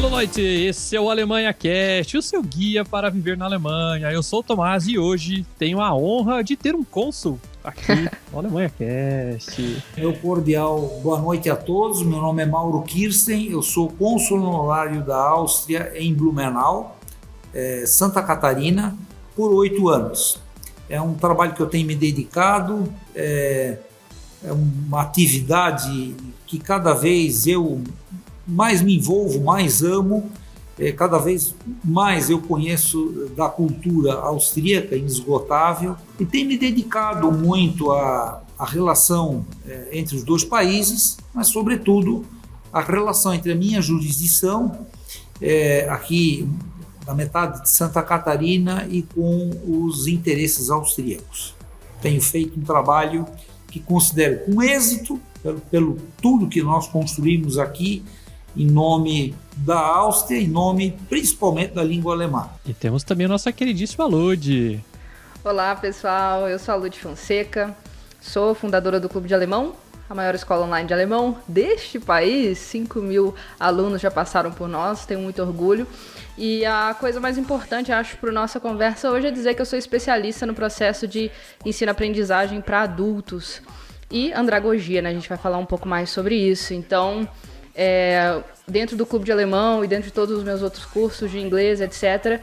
Alô, Leute! Esse é o Alemanha Cast, o seu guia para viver na Alemanha. Eu sou o Tomás e hoje tenho a honra de ter um cônsul aqui no Alemanha Cast. Meu cordial boa noite a todos. Meu nome é Mauro Kirsten, eu sou cônsul honorário da Áustria em Blumenau, Santa Catarina, por 8 anos. É um trabalho que eu tenho me dedicado, é uma atividade que cada vez eu mais me envolvo, mais amo, cada vez mais eu conheço da cultura austríaca inesgotável e tenho me dedicado muito à relação entre os dois países, mas sobretudo a relação entre a minha jurisdição aqui na metade de Santa Catarina e com os interesses austríacos. Tenho feito um trabalho que considero com êxito pelo tudo que nós construímos aqui em nome da Áustria, em nome principalmente da língua alemã. E temos também a nossa queridíssima Lud. Olá pessoal, eu sou a Lud Fonseca, sou fundadora do Clube de Alemão, a maior escola online de alemão deste país. 5.000 alunos já passaram por nós, tenho muito orgulho. E a coisa mais importante, acho, para a nossa conversa hoje é dizer que eu sou especialista no processo de ensino-aprendizagem para adultos e andragogia, né? A gente vai falar um pouco mais sobre isso. Então, dentro do Clube de Alemão e dentro de todos os meus outros cursos de inglês, etc.,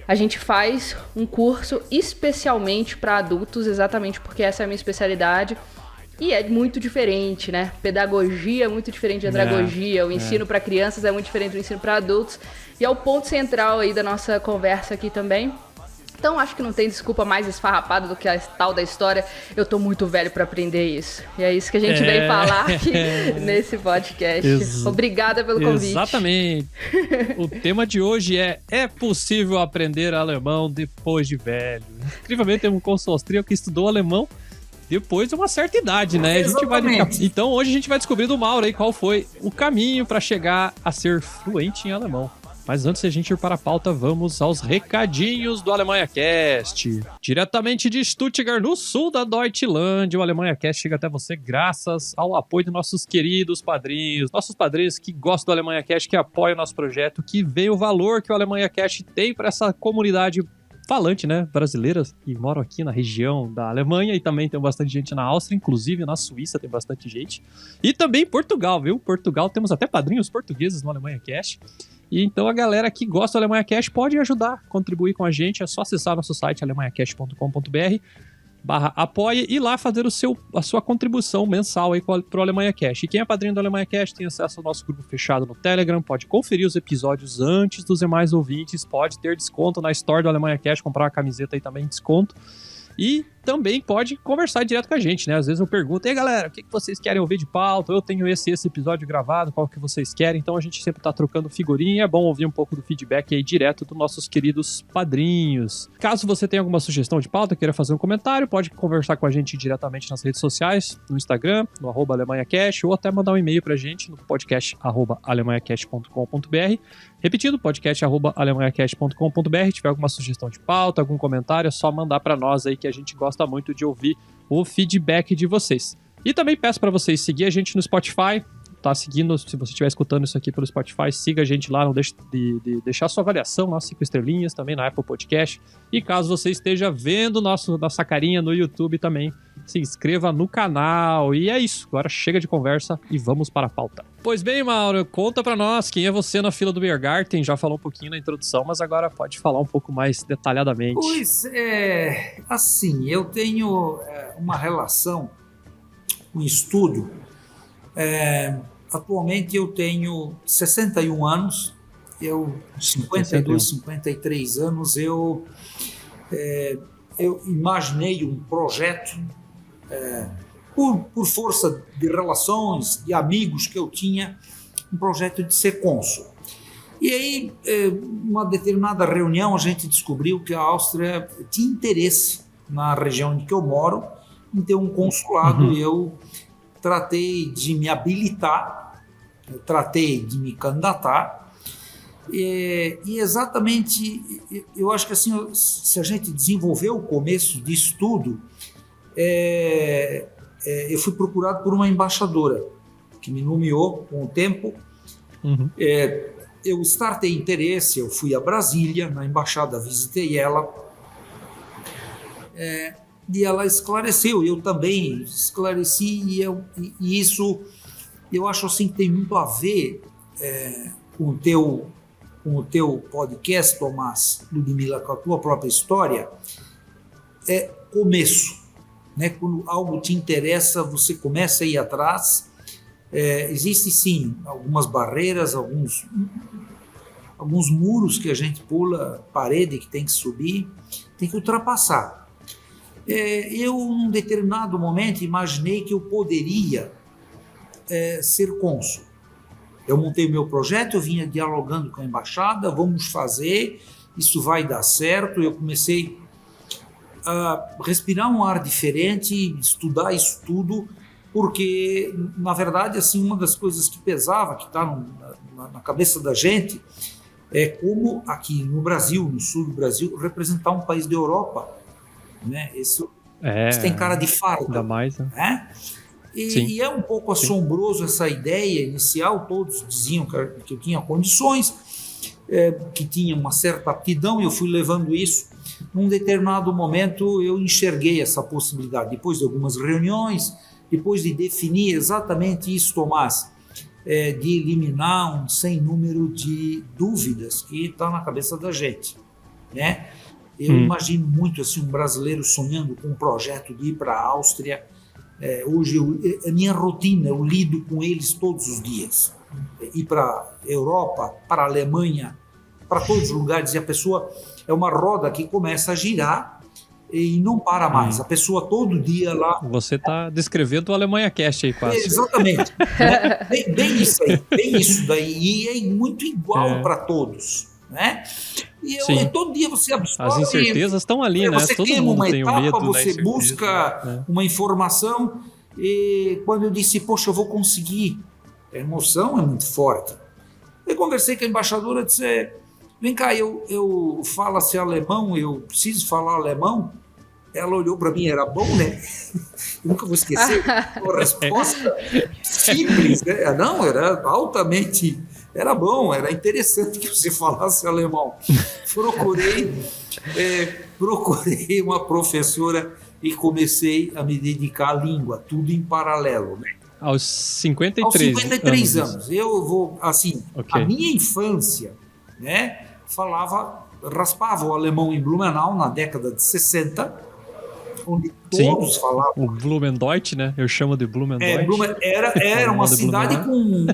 a gente faz um curso especialmente para adultos, exatamente porque essa é a minha especialidade. E é muito diferente, né? Pedagogia é muito diferente de andragogia, o ensino para crianças é muito diferente do ensino para adultos. E é o ponto central aí da nossa conversa aqui também. Então acho que não tem desculpa mais esfarrapada do que a tal da história. Eu tô muito velho para aprender isso. E é isso que a gente vem falar aqui nesse podcast. Obrigada pelo convite. Exatamente. O tema de hoje é possível aprender alemão depois de velho? Incrivelmente temos um cônsul austríaco que estudou alemão depois de uma certa idade, né? Então hoje a gente vai descobrir do Mauro aí qual foi o caminho para chegar a ser fluente em alemão. Mas antes de a gente ir para a pauta, vamos aos recadinhos do Alemanha Cast. Diretamente de Stuttgart, no sul da Deutschland, o Alemanha Cast chega até você graças ao apoio de nossos queridos padrinhos. Nossos padrinhos que gostam do Alemanha Cast, que apoiam o nosso projeto, que veem o valor que o Alemanha Cast tem para essa comunidade falante, né, brasileiras que moram aqui na região da Alemanha e também tem bastante gente na Áustria, inclusive na Suíça tem bastante gente. E também em Portugal, viu? Portugal, temos até padrinhos portugueses no Alemanha Cast. E então a galera que gosta do Alemanha Cast pode ajudar, contribuir com a gente, é só acessar nosso site alemanhacast.com.br/apoie e lá fazer a sua contribuição mensal aí pro Alemanha Cast. E quem é padrinho do Alemanha Cast tem acesso ao nosso grupo fechado no Telegram, pode conferir os episódios antes dos demais ouvintes, pode ter desconto na Store do Alemanha Cast, comprar uma camiseta aí também desconto. E também pode conversar direto com a gente, né? Às vezes eu pergunto, e aí galera, o que vocês querem ouvir de pauta? Eu tenho esse episódio gravado, qual que vocês querem? Então a gente sempre tá trocando figurinha e é bom ouvir um pouco do feedback aí direto dos nossos queridos padrinhos. Caso você tenha alguma sugestão de pauta, queira fazer um comentário, pode conversar com a gente diretamente nas redes sociais, no Instagram, no @alemanhacast, ou até mandar um e-mail pra gente no podcast @alemanhacast.com.br. Repetindo, podcast @alemanhacast.com.br. Se tiver alguma sugestão de pauta, algum comentário, é só mandar pra nós aí que a gente gosta muito de ouvir o feedback de vocês. E também peço para vocês seguir a gente no Spotify, tá seguindo, se você estiver escutando isso aqui pelo Spotify, siga a gente lá, não deixe de deixar sua avaliação, 5 estrelinhas, também na Apple Podcast. E caso você esteja vendo nossa carinha no YouTube também, se inscreva no canal. E é isso, agora chega de conversa e vamos para a pauta. Pois bem, Mauro, conta pra nós quem é você na fila do Biergarten. Já falou um pouquinho na introdução, mas agora pode falar um pouco mais detalhadamente. Pois assim, eu tenho uma relação com estudo. Atualmente eu tenho 61 anos, 53 anos, eu imaginei um projeto por força de relações, de amigos que eu tinha, um projeto de ser cônsul. E aí, numa determinada reunião, a gente descobriu que a Áustria tinha interesse na região em que eu moro em ter um consulado. E eu tratei de me habilitar, eu tratei de me candidatar. E exatamente, eu acho que assim, se a gente desenvolver o começo disso tudo, eu fui procurado por uma embaixadora que me nomeou com o tempo. eu startei interesse, eu fui a Brasília, na embaixada, visitei ela, e ela esclareceu, eu também esclareci, e isso eu acho assim que tem muito a ver com o teu podcast, Tomás, Ludmila, com a tua própria história. Começo, né? Quando algo te interessa, você começa a ir atrás. Existe sim algumas barreiras, alguns muros que a gente pula, parede que tem que subir, tem que ultrapassar. Eu, num determinado momento, imaginei que eu poderia ser cônsul. Eu montei o meu projeto, eu vinha dialogando com a embaixada, vamos fazer, isso vai dar certo. Eu comecei a respirar um ar diferente, estudar isso tudo, porque, na verdade, assim, uma das coisas que pesava, que está na cabeça da gente, é como aqui no Brasil, no sul do Brasil, representar um país da Europa, né? Isso tem cara de farda. Ainda mais, né? E é um pouco assombroso essa ideia inicial. Todos diziam que eu tinha condições, que tinha uma certa aptidão, e eu fui levando isso. Num determinado momento eu enxerguei essa possibilidade, depois de algumas reuniões, depois de definir exatamente isso, Tomás, de eliminar um sem número de dúvidas que está na cabeça da gente, né? Eu imagino muito assim, um brasileiro sonhando com um projeto de ir para a Áustria. Hoje a minha rotina, eu lido com eles todos os dias. Ir para a Europa, para a Alemanha, para todos os lugares, e a pessoa é uma roda que começa a girar e não para mais. A pessoa todo dia lá... Você está descrevendo o Alemanha Cast aí, quase. Exatamente. Né? Bem isso aí, bem isso daí. E é muito igual para todos, né? E todo dia você absorve... As incertezas estão ali, né? Você Todo queima mundo uma tem etapa, o medo, você busca uma informação, e quando eu disse, poxa, eu vou conseguir, a emoção é muito forte. Eu conversei com a embaixadora, disse, vem cá, eu falo-se alemão, eu preciso falar alemão. Ela olhou para mim, era bom, né? Eu nunca vou esquecer a resposta simples, né? Não, era altamente... Era bom, era interessante que você falasse alemão. Procurei uma professora e comecei a me dedicar à língua, tudo em paralelo, né? Aos 53 Aos 53 anos. Eu vou, assim, Okay. A minha infância, né, raspava o alemão em Blumenau na década de 60, onde todos falavam. O Blumendeutsch, né? Eu chamo de Blumendeutsch. Era uma cidade com,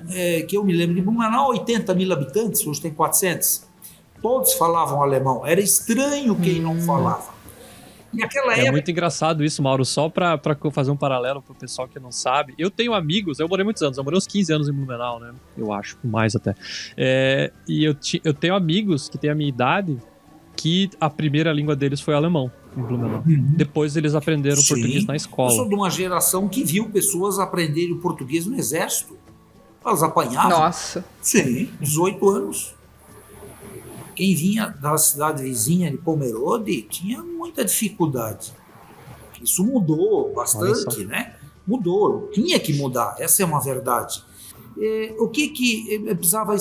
que eu me lembro de Blumenau, 80 mil habitantes, hoje tem 400. Todos falavam alemão. Era estranho quem não falava. E naquela época... muito engraçado isso, Mauro. Só para fazer um paralelo pro pessoal que não sabe. Eu tenho amigos, eu morei muitos anos, eu morei uns 15 anos em Blumenau, né? Eu acho, mais até. E eu tenho amigos que têm a minha idade que a primeira língua deles foi alemão. Em Blumenau. Depois eles aprenderam português na escola. Eu sou de uma geração que viu pessoas aprenderem o português no exército. Elas apanhavam. Nossa. Sim, 18 anos. Quem vinha da cidade vizinha de Pomerode tinha muita dificuldade. Isso mudou bastante, né? Mudou, tinha que mudar, essa é uma verdade. O que precisava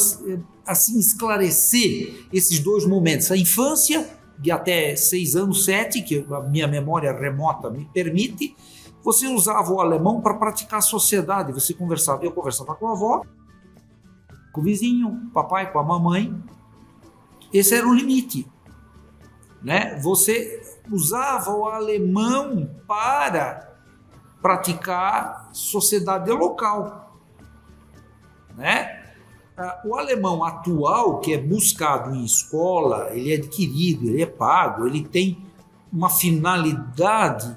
assim esclarecer esses dois momentos? A infância, de até 6 anos, 7, que a minha memória remota me permite, você usava o alemão para praticar a sociedade. Eu conversava com a avó, com o vizinho, com o papai, com a mamãe. Esse era o limite, né? Você usava o alemão para praticar sociedade local, né? O alemão atual, que é buscado em escola, ele é adquirido, ele é pago, ele tem uma finalidade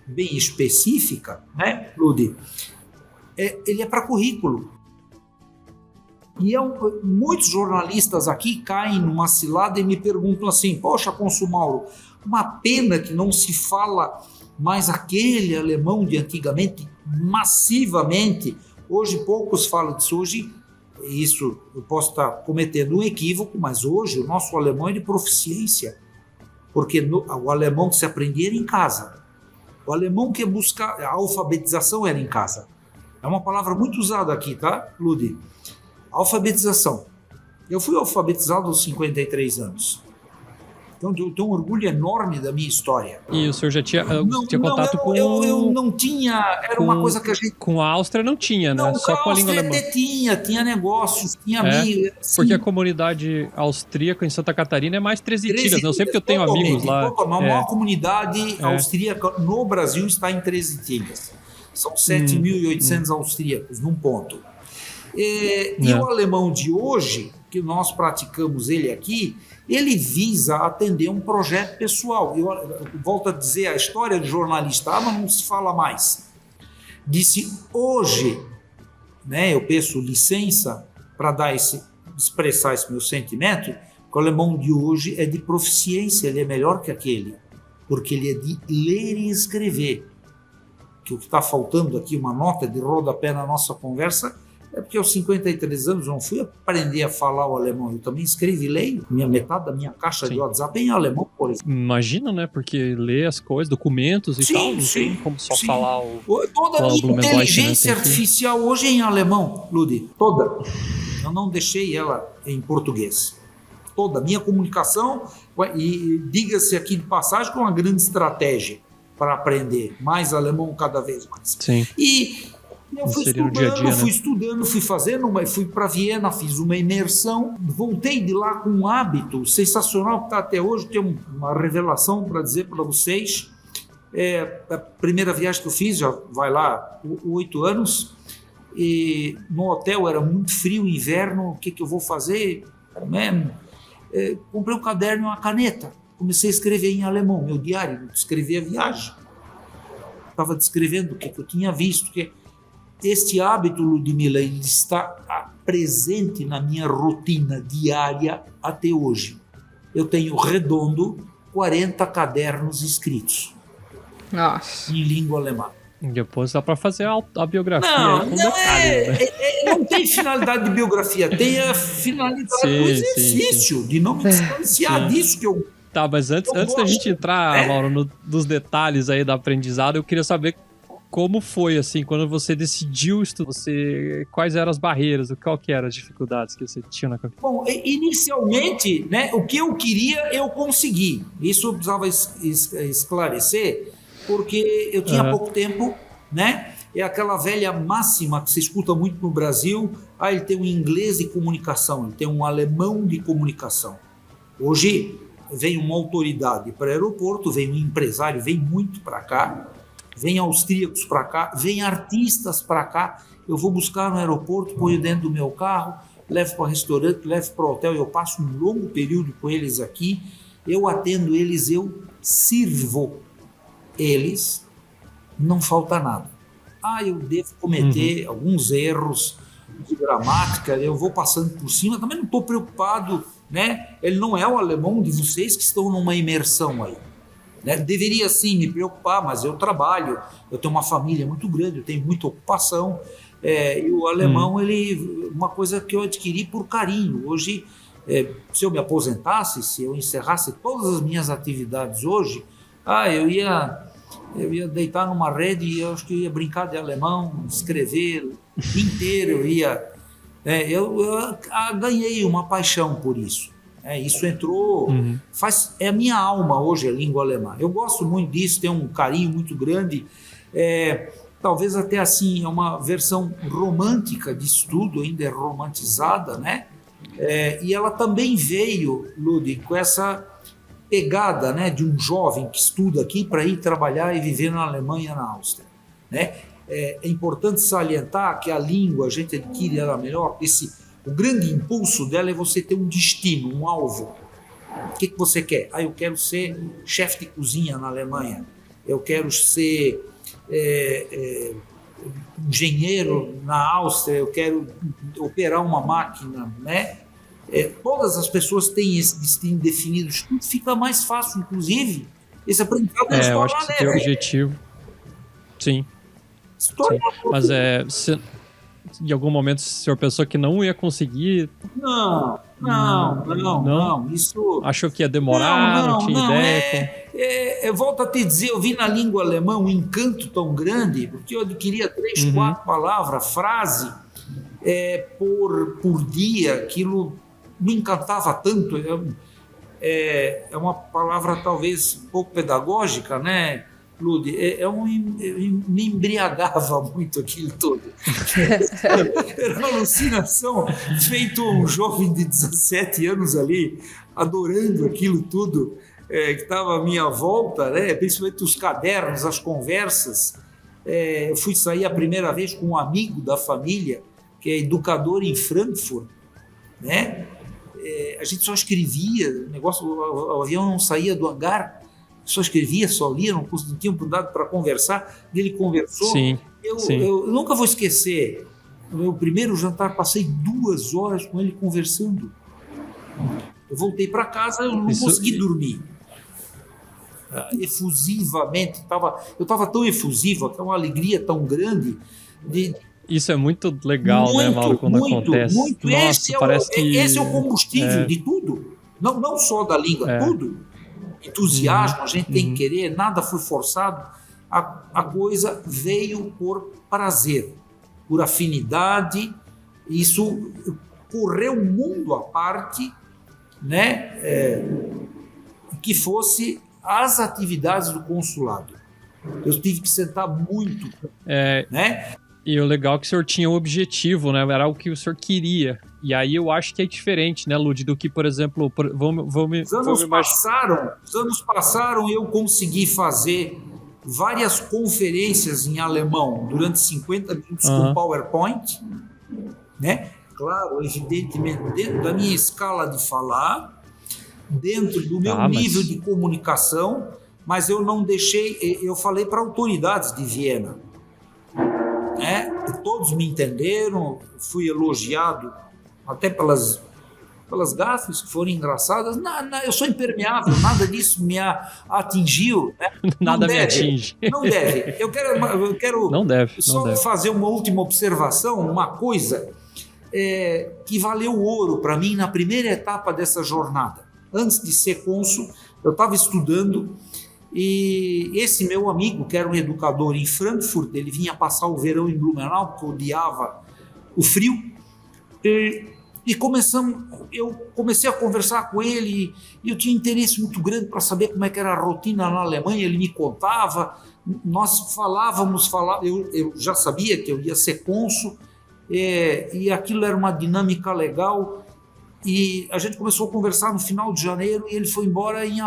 bem específica, né, Ludi? Ele é para currículo. E muitos jornalistas aqui caem numa cilada e me perguntam assim, poxa, cônsul Mauro, uma pena que não se fala mais aquele alemão de antigamente, massivamente. Hoje poucos falam disso. Hoje, isso eu posso estar cometendo um equívoco, mas hoje o nosso alemão é de proficiência, porque o alemão que se aprendia era em casa. O alemão que busca a alfabetização era em casa. É uma palavra muito usada aqui, tá, Ludi? Alfabetização. Eu fui alfabetizado aos 53 anos. Então, eu tenho um orgulho enorme da minha história. E o senhor já tinha contato com... Eu não tinha... Era uma coisa que a gente... Com a Áustria não tinha, né? Não, só com a língua alemã. Até tinha negócios, tinha amigos. Porque a comunidade austríaca em Santa Catarina é mais Treze Ilhas. Não sei porque eu tenho amigos lá. A maior comunidade austríaca no Brasil está em Treze Ilhas. São 7.800 austríacos num ponto. E o alemão de hoje, que nós praticamos ele aqui, ele visa atender um projeto pessoal. Eu volto a dizer, a história do jornalista, mas não se fala mais. Disse hoje, né, eu peço licença para expressar esse meu sentimento, que o alemão de hoje é de proficiência, ele é melhor que aquele, porque ele é de ler e escrever. Que o que está faltando aqui, uma nota de rodapé na nossa conversa, é porque aos 53 anos eu não fui aprender a falar o alemão, eu também escrevo e leio. Metade da minha caixa de WhatsApp é em alemão, por exemplo. Imagina, né? Porque ler as coisas, documentos e tal, não tem como só falar o... Toda a minha inteligência artificial hoje é em alemão, Ludi, toda. Eu não deixei ela em português. Toda a minha comunicação, e diga-se aqui de passagem, com uma grande estratégia para aprender mais alemão cada vez mais. Sim. E eu fui estudando, fui fazendo, fui para Viena, fiz uma imersão, voltei de lá com um hábito sensacional que está até hoje. Tenho uma revelação para dizer para vocês. A primeira viagem que eu fiz, já vai lá 8 anos, e no hotel era muito frio, inverno, o que eu vou fazer? Comprei um caderno e uma caneta, comecei a escrever em alemão, meu diário, escrevi a viagem. Estava descrevendo o que eu tinha visto, este hábito, Ludmila, ele está presente na minha rotina diária até hoje. Eu tenho redondo 40 cadernos escritos. Nossa. Em língua alemã. Depois dá para fazer a biografia. Não tem finalidade de biografia, tem a finalidade do exercício, de não me distanciar disso que eu... Tá, mas antes da gente entrar, Mauro, nos detalhes aí da aprendizado, eu queria saber como foi, assim, quando você decidiu estudar, quais eram as barreiras, qual que eram as dificuldades que você tinha na cabeça? Bom, inicialmente, né, o que eu queria, eu consegui. Isso eu precisava esclarecer, porque eu tinha pouco tempo, né? É aquela velha máxima que se escuta muito no Brasil, ele tem um inglês de comunicação, ele tem um alemão de comunicação. Hoje vem uma autoridade para o aeroporto, vem um empresário, vem muito para cá, vem austríacos para cá, vem artistas para cá. Eu vou buscar no aeroporto, ponho dentro do meu carro, levo para o restaurante, levo para o hotel, eu passo um longo período com eles aqui, eu atendo eles, eu sirvo eles, não falta nada. Eu devo cometer alguns erros de gramática, eu vou passando por cima, também não estou preocupado, né? Ele não é o alemão de vocês que estão numa imersão aí. Né? Deveria sim me preocupar, mas eu trabalho, eu tenho uma família muito grande, eu tenho muita ocupação, e o alemão, uma coisa que eu adquiri por carinho. Hoje, se eu me aposentasse, se eu encerrasse todas as minhas atividades hoje, eu ia deitar numa rede e eu acho que ia brincar de alemão, escrever inteiro, eu ganhei uma paixão por isso. Isso entrou, é a minha alma hoje, a língua alemã. Eu gosto muito disso, tenho um carinho muito grande. Talvez até assim, é uma versão romântica de estudo, ainda é romantizada, né? E ela também veio, Ludi, com essa pegada, né, de um jovem que estuda aqui para ir trabalhar e viver na Alemanha e na Áustria. Né? É importante salientar que a língua, a gente adquire ela melhor, o grande impulso dela é você ter um destino, um alvo. O que você quer? Eu quero ser chefe de cozinha na Alemanha, eu quero ser engenheiro na Áustria, eu quero operar uma máquina, né? Todas as pessoas têm esse destino definido, tudo fica mais fácil, inclusive, esse aprendizado eu acho que você tem objetivo. Sim. Sim. Mas em algum momento o senhor pensou que não ia conseguir? Não. Isso... Achou que ia demorar, não tinha ideia? Volto a te dizer, eu vi na língua alemã um encanto tão grande, porque eu adquiria 3, 4 palavras, frase, por dia, aquilo me encantava tanto, é uma palavra talvez um pouco pedagógica, né, Lud? Me embriagava muito aquilo todo. Era uma alucinação, feito um jovem de 17 anos ali, adorando aquilo tudo que estava à minha volta, né? Principalmente os cadernos, as conversas. Eu fui sair a primeira vez com um amigo da família, que é educador em Frankfurt, né? A gente só escrevia, o avião não saía do hangar, só escrevia, só lia, não tinha oportunidade para conversar. Ele conversou. Sim, eu nunca vou esquecer, no meu primeiro jantar, passei 2 horas com ele conversando. Eu voltei para casa, eu não consegui dormir. Efusivamente, eu estava tão efusivo, aquela uma alegria tão grande. Isso é muito legal, né, Mauro, quando acontece. Muito. Nossa, Esse é o combustível de tudo, não só da língua, tudo. Entusiasmo, a gente tem que querer, nada foi forçado, a coisa veio por prazer, por afinidade, isso correu um mundo à parte, né, que fosse as atividades do consulado. Eu tive que sentar muito, né? E o legal é que o senhor tinha um objetivo, né? Era o que o senhor queria. E aí eu acho que é diferente, né, Lud, do que, por exemplo... Os anos passaram e eu consegui fazer várias conferências em alemão durante 50 minutos com PowerPoint, né? Claro, evidentemente, dentro da minha escala de falar, dentro do meu nível de comunicação, mas eu não deixei... Eu falei para autoridades de Viena, todos me entenderam, fui elogiado até pelas gafes que foram engraçadas. Eu sou impermeável, nada disso me atingiu, né? Nada me atinge. Não deve. Eu quero não deve. Fazer uma última observação, uma coisa que valeu ouro para mim na primeira etapa dessa jornada. Antes de ser cônsul, eu estava estudando. E esse meu amigo, que era um educador em Frankfurt, ele vinha passar o verão em Blumenau, porque odiava o frio. E eu comecei a conversar com ele, e eu tinha interesse muito grande para saber como é que era a rotina na Alemanha. Ele me contava, nós falávamos, eu já sabia que eu ia ser cônsul, e aquilo era uma dinâmica legal. E a gente começou a conversar no final de janeiro, e ele foi embora em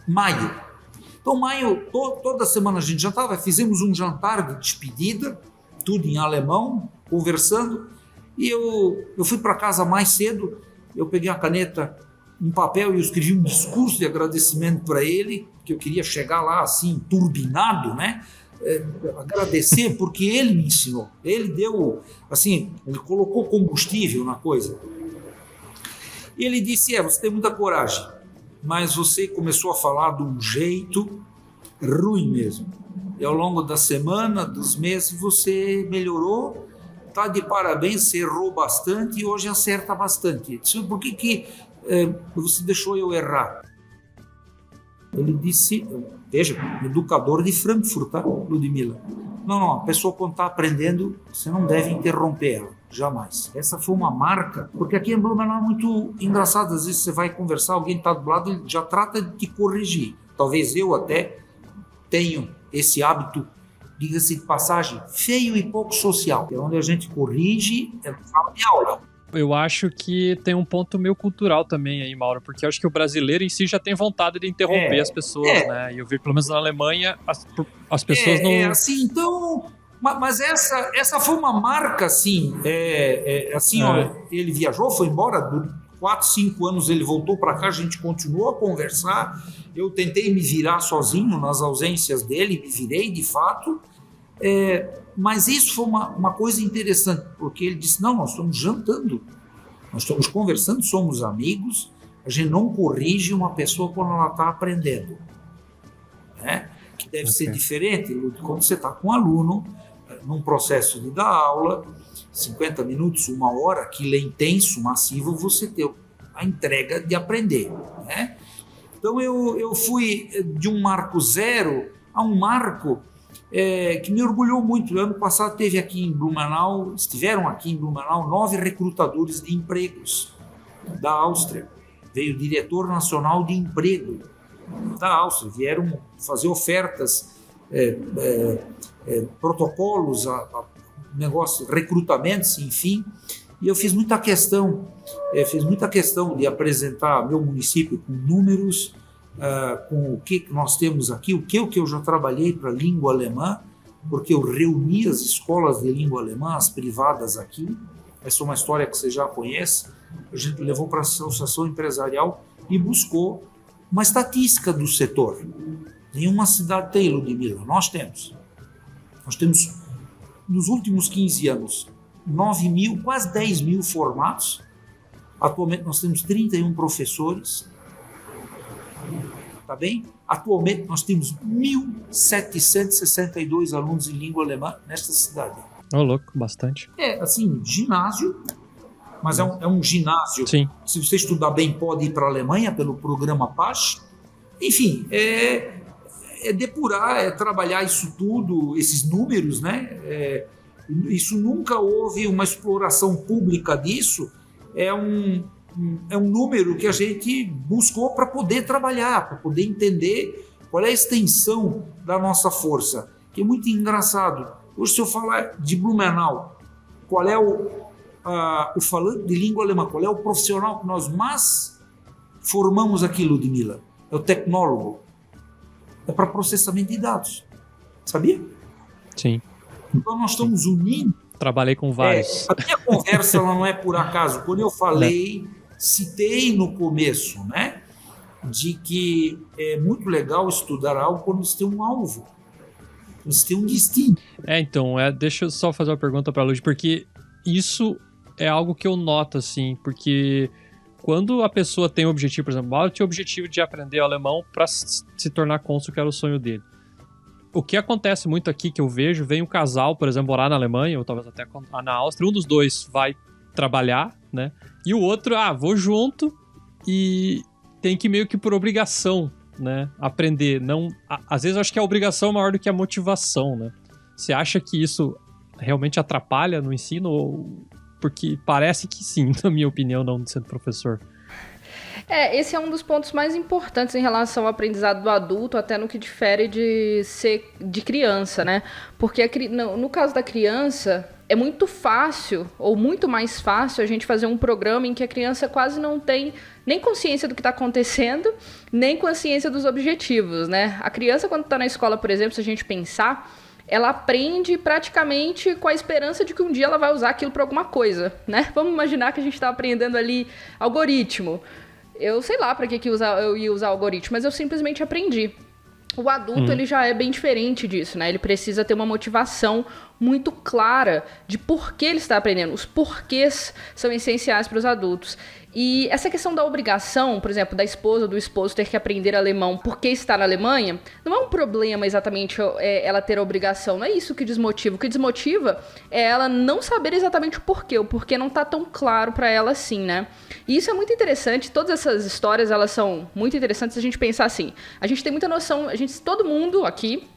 maio. Então, maio, toda semana a gente jantava, fizemos um jantar de despedida, tudo em alemão, conversando, e eu fui para casa mais cedo, eu peguei a caneta, um papel, e eu escrevi um discurso de agradecimento para ele, que eu queria chegar lá assim, turbinado, né? Agradecer, porque ele me ensinou, ele deu, assim, ele colocou combustível na coisa. E ele disse, você tem muita coragem, mas você começou a falar de um jeito ruim mesmo. E ao longo da semana, dos meses, você melhorou, está de parabéns, você errou bastante e hoje acerta bastante. Por que você deixou eu errar? Ele disse, veja, educador de Frankfurt, tá, Ludmila? Não, a pessoa quando está aprendendo, você não deve interromper ela, jamais. Essa foi uma marca, porque aqui em Blumenau é muito engraçado, às vezes você vai conversar, alguém está do lado, ele já trata de te corrigir. Talvez eu até tenho esse hábito, diga-se de passagem, feio e pouco social, é onde a gente corrige, fala de aula. Eu acho que tem um ponto meio cultural também aí, Mauro, porque eu acho que o brasileiro em si já tem vontade de interromper as pessoas, né? E eu vi, pelo menos na Alemanha, as pessoas não... assim, então... Mas essa foi uma marca, assim, ele viajou, foi embora, 4, 5 anos ele voltou para cá, a gente continuou a conversar, eu tentei me virar sozinho nas ausências dele, me virei de fato, mas isso foi uma coisa interessante, porque ele disse, não, nós estamos jantando, nós estamos conversando, somos amigos, a gente não corrige uma pessoa quando ela está aprendendo, né? Que deve ser diferente quando você está com um aluno, num processo de dar aula, 50 minutos, 1 hora, aquilo é intenso, massivo, você ter a entrega de aprender, né? Então eu fui de um marco zero a um marco que me orgulhou muito. Ano passado estiveram aqui em Blumenau 9 recrutadores de empregos, da Áustria. Veio o diretor nacional de emprego da Áustria. Vieram fazer ofertas, protocolos, negócio, recrutamentos, enfim. E eu fiz muita questão de apresentar meu município com números, com o que nós temos aqui, o que eu já trabalhei para a língua alemã, porque eu reuni as escolas de língua alemã, as privadas aqui. Essa é uma história que você já conhece. A gente levou para a associação empresarial e buscou uma estatística do setor. Nenhuma cidade tem, Ludmila. Nós temos, nos últimos 15 anos, 9 mil, quase 10 mil formados. Atualmente nós temos 31 professores. Tá bem? Atualmente nós temos 1.762 alunos em língua alemã nesta cidade. Louco, bastante. Assim, ginásio, mas é um ginásio. Sim. Se você estudar bem, pode ir para a Alemanha pelo programa PAS. Enfim, é depurar, é trabalhar isso tudo, esses números, né? Isso nunca houve uma exploração pública disso. É um número que a gente buscou para poder trabalhar, para poder entender qual é a extensão da nossa força. Que é muito engraçado. Hoje, se eu falar de Blumenau, qual é o falante de língua alemã, qual é o profissional que nós mais formamos aqui, Ludmila? É o tecnólogo. É para processamento de dados. Sabia? Sim. Então, nós estamos unindo. Trabalhei com vários. A minha conversa ela não é por acaso. Quando eu falei, citei no começo, né, de que é muito legal estudar algo quando você tem um alvo, quando você tem um destino. Então, deixa eu só fazer uma pergunta para a Lud, porque isso é algo que eu noto, assim, porque quando a pessoa tem um objetivo, por exemplo, eu tinha o objetivo de aprender alemão para se tornar cônsul, que era o sonho dele. O que acontece muito aqui, que eu vejo, vem um casal, por exemplo, morar na Alemanha, ou talvez até na Áustria, um dos dois vai trabalhar, né? E o outro, vou junto e tem que meio que por obrigação, né? Aprender. Não, às vezes eu acho que a obrigação é maior do que a motivação, né? Você acha que isso realmente atrapalha no ensino? Porque parece que sim, na minha opinião, não sendo professor. Esse é um dos pontos mais importantes em relação ao aprendizado do adulto, até no que difere de ser de criança, né? Porque no caso da criança, é muito fácil, ou muito mais fácil, a gente fazer um programa em que a criança quase não tem nem consciência do que está acontecendo, nem consciência dos objetivos, né? A criança, quando está na escola, por exemplo, se a gente pensar, ela aprende praticamente com a esperança de que um dia ela vai usar aquilo para alguma coisa, né? Vamos imaginar que a gente está aprendendo ali algoritmo. Eu sei lá para que eu ia usar algoritmo, mas eu simplesmente aprendi. O adulto, ele já é bem diferente disso, né? Ele precisa ter uma motivação muito clara de por que ele está aprendendo. Os porquês são essenciais para os adultos. E essa questão da obrigação, por exemplo, da esposa ou do esposo ter que aprender alemão porque está na Alemanha, não é um problema exatamente ela ter a obrigação. Não é isso que desmotiva. O que desmotiva é ela não saber exatamente o porquê não está tão claro para ela assim, né? E isso é muito interessante. Todas essas histórias, elas são muito interessantes a gente pensar assim. A gente tem muita noção, todo mundo aqui,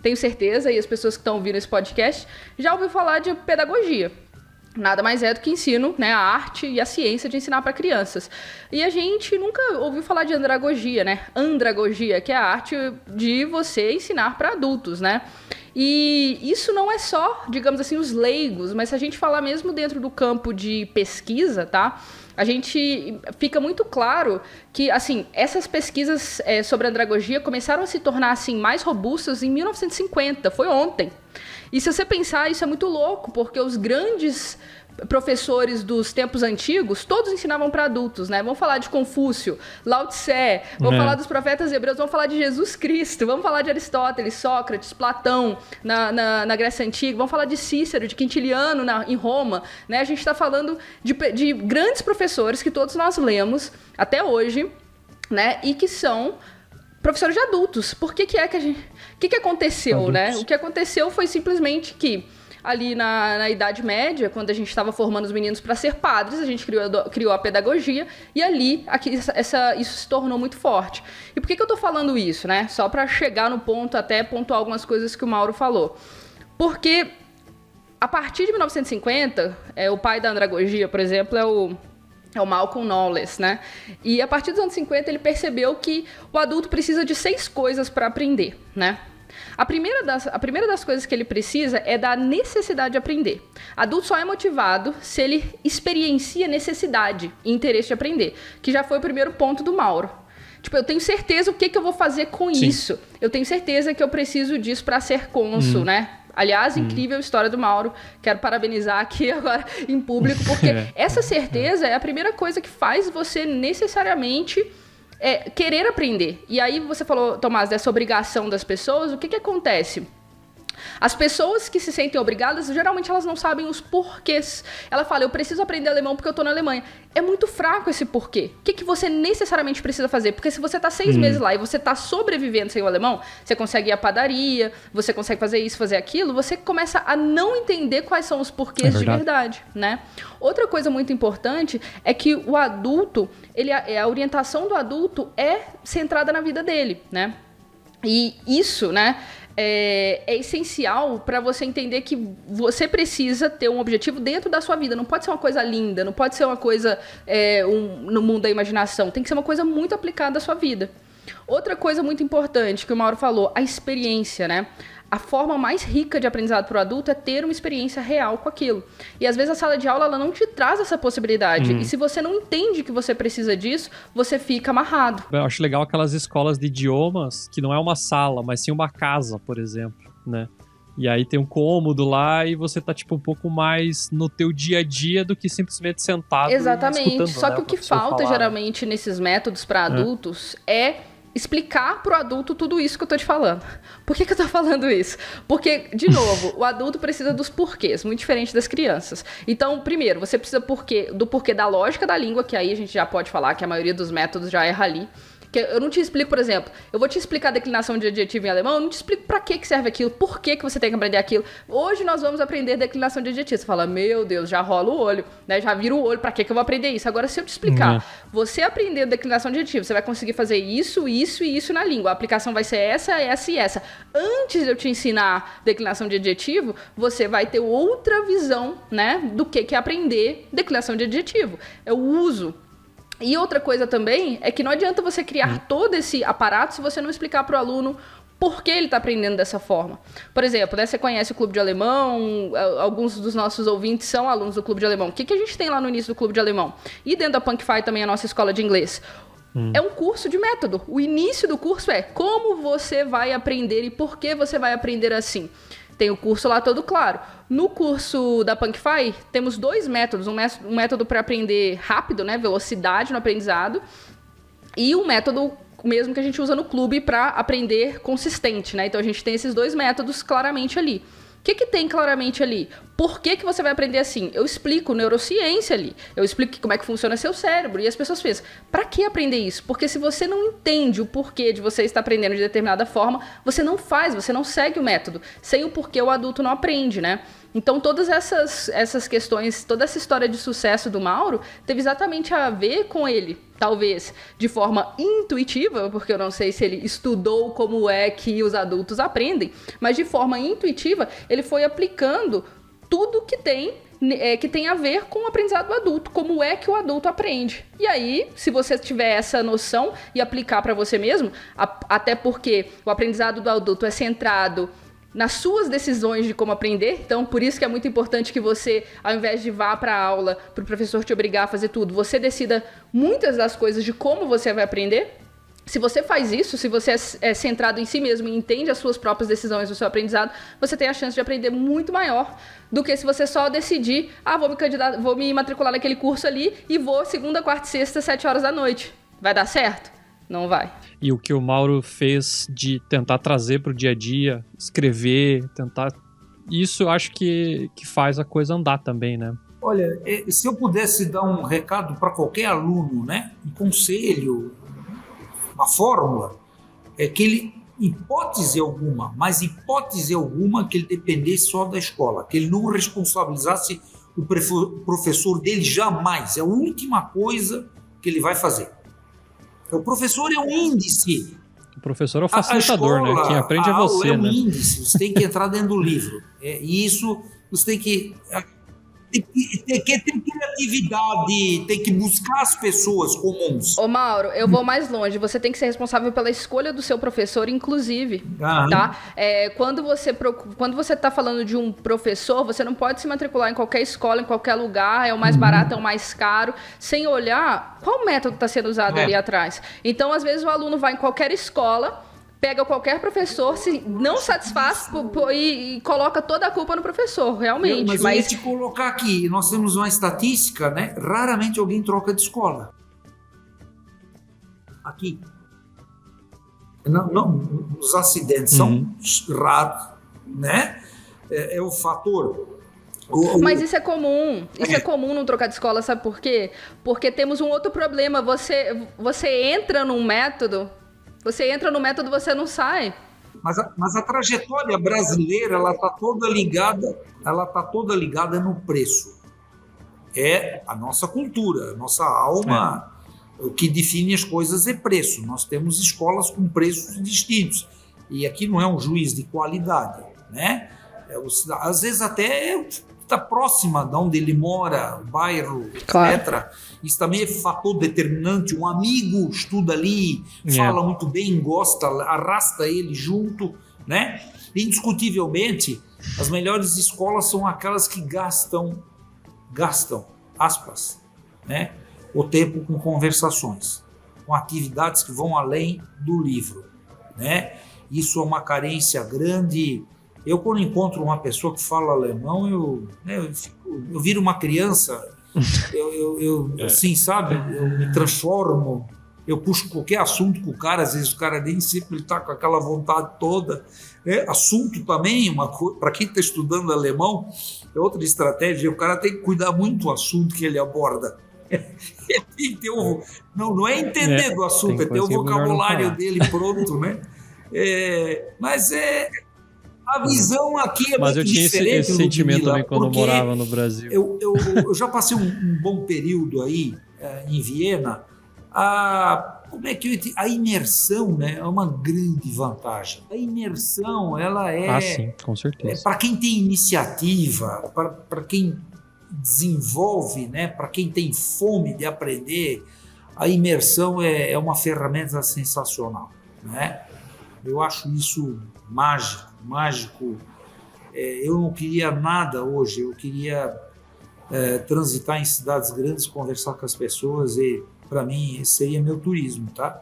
tenho certeza, e as pessoas que estão ouvindo esse podcast, já ouviu falar de pedagogia. Nada mais é do que ensino, né, a arte e a ciência de ensinar para crianças. E a gente nunca ouviu falar de andragogia, né? Andragogia, que é a arte de você ensinar para adultos, né? E isso não é só, digamos assim, os leigos, mas se a gente falar mesmo dentro do campo de pesquisa, tá? A gente fica muito claro que, assim, essas pesquisas sobre andragogia começaram a se tornar, assim, mais robustas em 1950, foi ontem. E se você pensar, isso é muito louco, porque os grandes professores dos tempos antigos, todos ensinavam para adultos, né? Vamos falar de Confúcio, Lao Tse, vamos falar dos profetas hebreus, vamos falar de Jesus Cristo, vamos falar de Aristóteles, Sócrates, Platão na Grécia Antiga, vamos falar de Cícero, de Quintiliano em Roma, né? A gente está falando de grandes professores que todos nós lemos até hoje, né? E que são professores de adultos. Por que aconteceu, adultos, né? O que aconteceu foi simplesmente que ali na Idade Média, quando a gente estava formando os meninos para ser padres, a gente criou a pedagogia e ali isso se tornou muito forte. E por que eu estou falando isso, né? Só para chegar no ponto, até pontuar algumas coisas que o Mauro falou. Porque a partir de 1950, o pai da andragogia, por exemplo, é o É o Malcolm Knowles, né? E a partir dos anos 50 ele percebeu que o adulto precisa de 6 coisas para aprender, né? A primeira das coisas que ele precisa é da necessidade de aprender. Adulto só é motivado se ele experiencia necessidade e interesse de aprender, que já foi o primeiro ponto do Mauro. Tipo, eu tenho certeza o que eu vou fazer com isso. Eu tenho certeza que eu preciso disso para ser cônsul, né? Aliás, incrível história do Mauro. Quero parabenizar aqui agora em público, porque essa certeza é a primeira coisa que faz você necessariamente querer aprender. E aí você falou, Tomás, dessa obrigação das pessoas. O que acontece? As pessoas que se sentem obrigadas, geralmente elas não sabem os porquês. Ela fala, eu preciso aprender alemão porque eu tô na Alemanha. É muito fraco esse porquê. O que você necessariamente precisa fazer? Porque se você tá 6 meses lá e você tá sobrevivendo sem o alemão, você consegue ir à padaria, você consegue fazer isso, fazer aquilo, você começa a não entender quais são os porquês de verdade, né? Outra coisa muito importante é que o adulto, a orientação do adulto é centrada na vida dele, né? E isso, né, é essencial para você entender que você precisa ter um objetivo dentro da sua vida. Não pode ser uma coisa linda, não pode ser uma coisa no mundo da imaginação. Tem que ser uma coisa muito aplicada à sua vida. Outra coisa muito importante que o Mauro falou, a experiência, né? A forma mais rica de aprendizado para o adulto é ter uma experiência real com aquilo. E às vezes a sala de aula ela não te traz essa possibilidade. E se você não entende que você precisa disso, você fica amarrado. Eu acho legal aquelas escolas de idiomas que não é uma sala, mas sim uma casa, por exemplo, né? E aí tem um cômodo lá e você tá, tipo, um pouco mais no teu dia a dia do que simplesmente sentado. Exatamente. Só que o que falta, falar, geralmente, nesses métodos para adultos é explicar pro adulto tudo isso que eu tô te falando. Por que eu tô falando isso? Porque, de novo, o adulto precisa dos porquês, muito diferente das crianças. Então, primeiro, você precisa do porquê da lógica da língua, que aí a gente já pode falar que a maioria dos métodos já erra ali. Que eu não te explico, por exemplo, eu vou te explicar a declinação de adjetivo em alemão, eu não te explico pra que serve aquilo, por que você tem que aprender aquilo. Hoje nós vamos aprender declinação de adjetivo. Você fala, meu Deus, já rola o olho, né? Já vira o olho, pra que eu vou aprender isso? Agora, se eu te explicar, você aprender declinação de adjetivo, você vai conseguir fazer isso, isso e isso na língua. A aplicação vai ser essa, essa e essa. Antes de eu te ensinar declinação de adjetivo, você vai ter outra visão, né, do que é aprender declinação de adjetivo. É o uso. E outra coisa também é que não adianta você criar todo esse aparato se você não explicar para o aluno por que ele está aprendendo dessa forma. Por exemplo, né, você conhece o Clube de Alemão, alguns dos nossos ouvintes são alunos do Clube de Alemão. O que a gente tem lá no início do Clube de Alemão? E dentro da Punkify também a nossa escola de inglês. É um curso de método. O início do curso é como você vai aprender e por que você vai aprender assim. Tem o curso lá todo claro. No curso da Punkify, temos 2 métodos. Um método para aprender rápido, né, velocidade no aprendizado, e um método mesmo que a gente usa no clube para aprender consistente, né? Então a gente tem esses 2 métodos claramente ali. O que tem claramente ali? Por que você vai aprender assim? Eu explico neurociência ali. Eu explico como é que funciona seu cérebro. E as pessoas pensam, para que aprender isso? Porque se você não entende o porquê de você estar aprendendo de determinada forma, você não faz, você não segue o método. Sem o porquê, o adulto não aprende, né? Então, todas essas questões, toda essa história de sucesso do Mauro teve exatamente a ver com ele, talvez de forma intuitiva, porque eu não sei se ele estudou como é que os adultos aprendem, mas de forma intuitiva, ele foi aplicando tudo que tem a ver com o aprendizado do adulto, como é que o adulto aprende. E aí, se você tiver essa noção e aplicar para você mesmo, até porque o aprendizado do adulto é centrado nas suas decisões de como aprender, então por isso que é muito importante que você, ao invés de vá para a aula, para o professor te obrigar a fazer tudo, você decida muitas das coisas de como você vai aprender. Se você faz isso, se você é centrado em si mesmo e entende as suas próprias decisões do seu aprendizado, você tem a chance de aprender muito maior do que se você só decidir, vou me matricular naquele curso ali e vou segunda, quarta e sexta, 7 horas da noite. Vai dar certo? Não vai. E o que o Mauro fez de tentar trazer para o dia a dia, escrever, tentar... Isso eu acho que faz a coisa andar também, né? Olha, se eu pudesse dar um recado para qualquer aluno, né, um conselho, uma fórmula, é que ele, hipótese alguma, que ele dependesse só da escola, que ele não responsabilizasse o professor dele jamais. É a última coisa que ele vai fazer. O professor é um índice. O professor é o facilitador, escola, né? Quem aprende é você, é um índice. Você tem que entrar dentro do livro. E isso você tem que... Tem que ter criatividade, tem que buscar as pessoas comuns. Ô Mauro, eu vou mais longe. Você tem que ser responsável pela escolha do seu professor, inclusive, tá? Quando você está falando de um professor, você não pode se matricular em qualquer escola, em qualquer lugar, é o mais barato, é o mais caro, sem olhar qual método está sendo usado ali atrás. Então, às vezes, o aluno vai em qualquer escola, pega qualquer professor, se não satisfaz e coloca toda a culpa no professor, realmente. Mas eu ia te colocar aqui, nós temos uma estatística, né? Raramente alguém troca de escola. Aqui. Não, os acidentes são raros, né? É o fator. Mas isso é comum. Isso é comum não trocar de escola, sabe por quê? Porque temos um outro problema. Você entra no método, você não sai. Mas a trajetória brasileira, ela está toda ligada no preço. É a nossa cultura, a nossa alma. O que define as coisas é preço. Nós temos escolas com preços distintos. E aqui não é um juiz de qualidade, né? Às vezes até está próxima de onde ele mora, bairro, claro, etc. Isso também é fator determinante. Um amigo estuda ali, fala muito bem, gosta, arrasta ele junto, né? Indiscutivelmente, as melhores escolas são aquelas que gastam, aspas, né? O tempo com conversações, com atividades que vão além do livro, né? Isso é uma carência grande. Eu, quando encontro uma pessoa que fala alemão, eu viro uma criança, assim, sabe? Eu me transformo, eu puxo qualquer assunto com o cara, às vezes o cara nem sempre está com aquela vontade toda. Assunto também, para quem está estudando alemão, é outra estratégia, o cara tem que cuidar muito do assunto que ele aborda. Não é entender do assunto, é ter o vocabulário dele pronto, né? Mas a visão aqui é muito diferente. Mas eu tinha esse sentimento também quando eu morava no Brasil. Eu já passei um bom período aí em Viena. A imersão, né, é uma grande vantagem. A imersão, ela é... sim, com certeza. Para quem tem iniciativa, para quem desenvolve, né, para quem tem fome de aprender, a imersão é uma ferramenta sensacional, né? Eu acho isso mágico. Eu não queria nada hoje, eu queria transitar em cidades grandes, conversar com as pessoas, e para mim esse seria meu turismo, tá?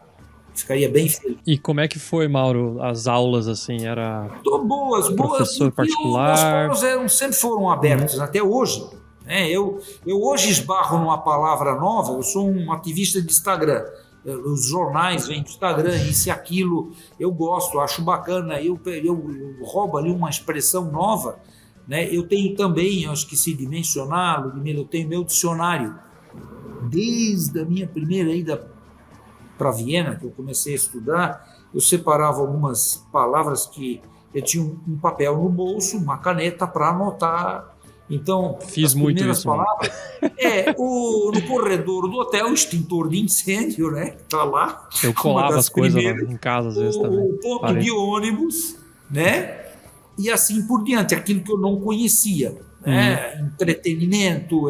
Ficaria bem feliz. E como é que foi, Mauro, as aulas, assim, era... Boas. Professor particular? Os polos sempre foram abertos, até hoje. Eu hoje esbarro numa palavra nova, eu sou um ativista de Instagram. Os jornais vêm do Instagram, isso e aquilo, eu gosto, acho bacana, eu roubo ali uma expressão nova, né? Eu tenho também, eu esqueci de mencionar, Ludmila, eu tenho meu dicionário. Desde a minha primeira ida para Viena, que eu comecei a estudar, eu separava algumas palavras que eu tinha um papel no bolso, uma caneta para anotar. Então, fiz muito isso. Palavras, no corredor do hotel, o extintor de incêndio, né? Tá lá. Eu colava as coisas em casa às vezes também. O ponto de ônibus, né? E assim por diante, aquilo que eu não conhecia, né? Entretenimento,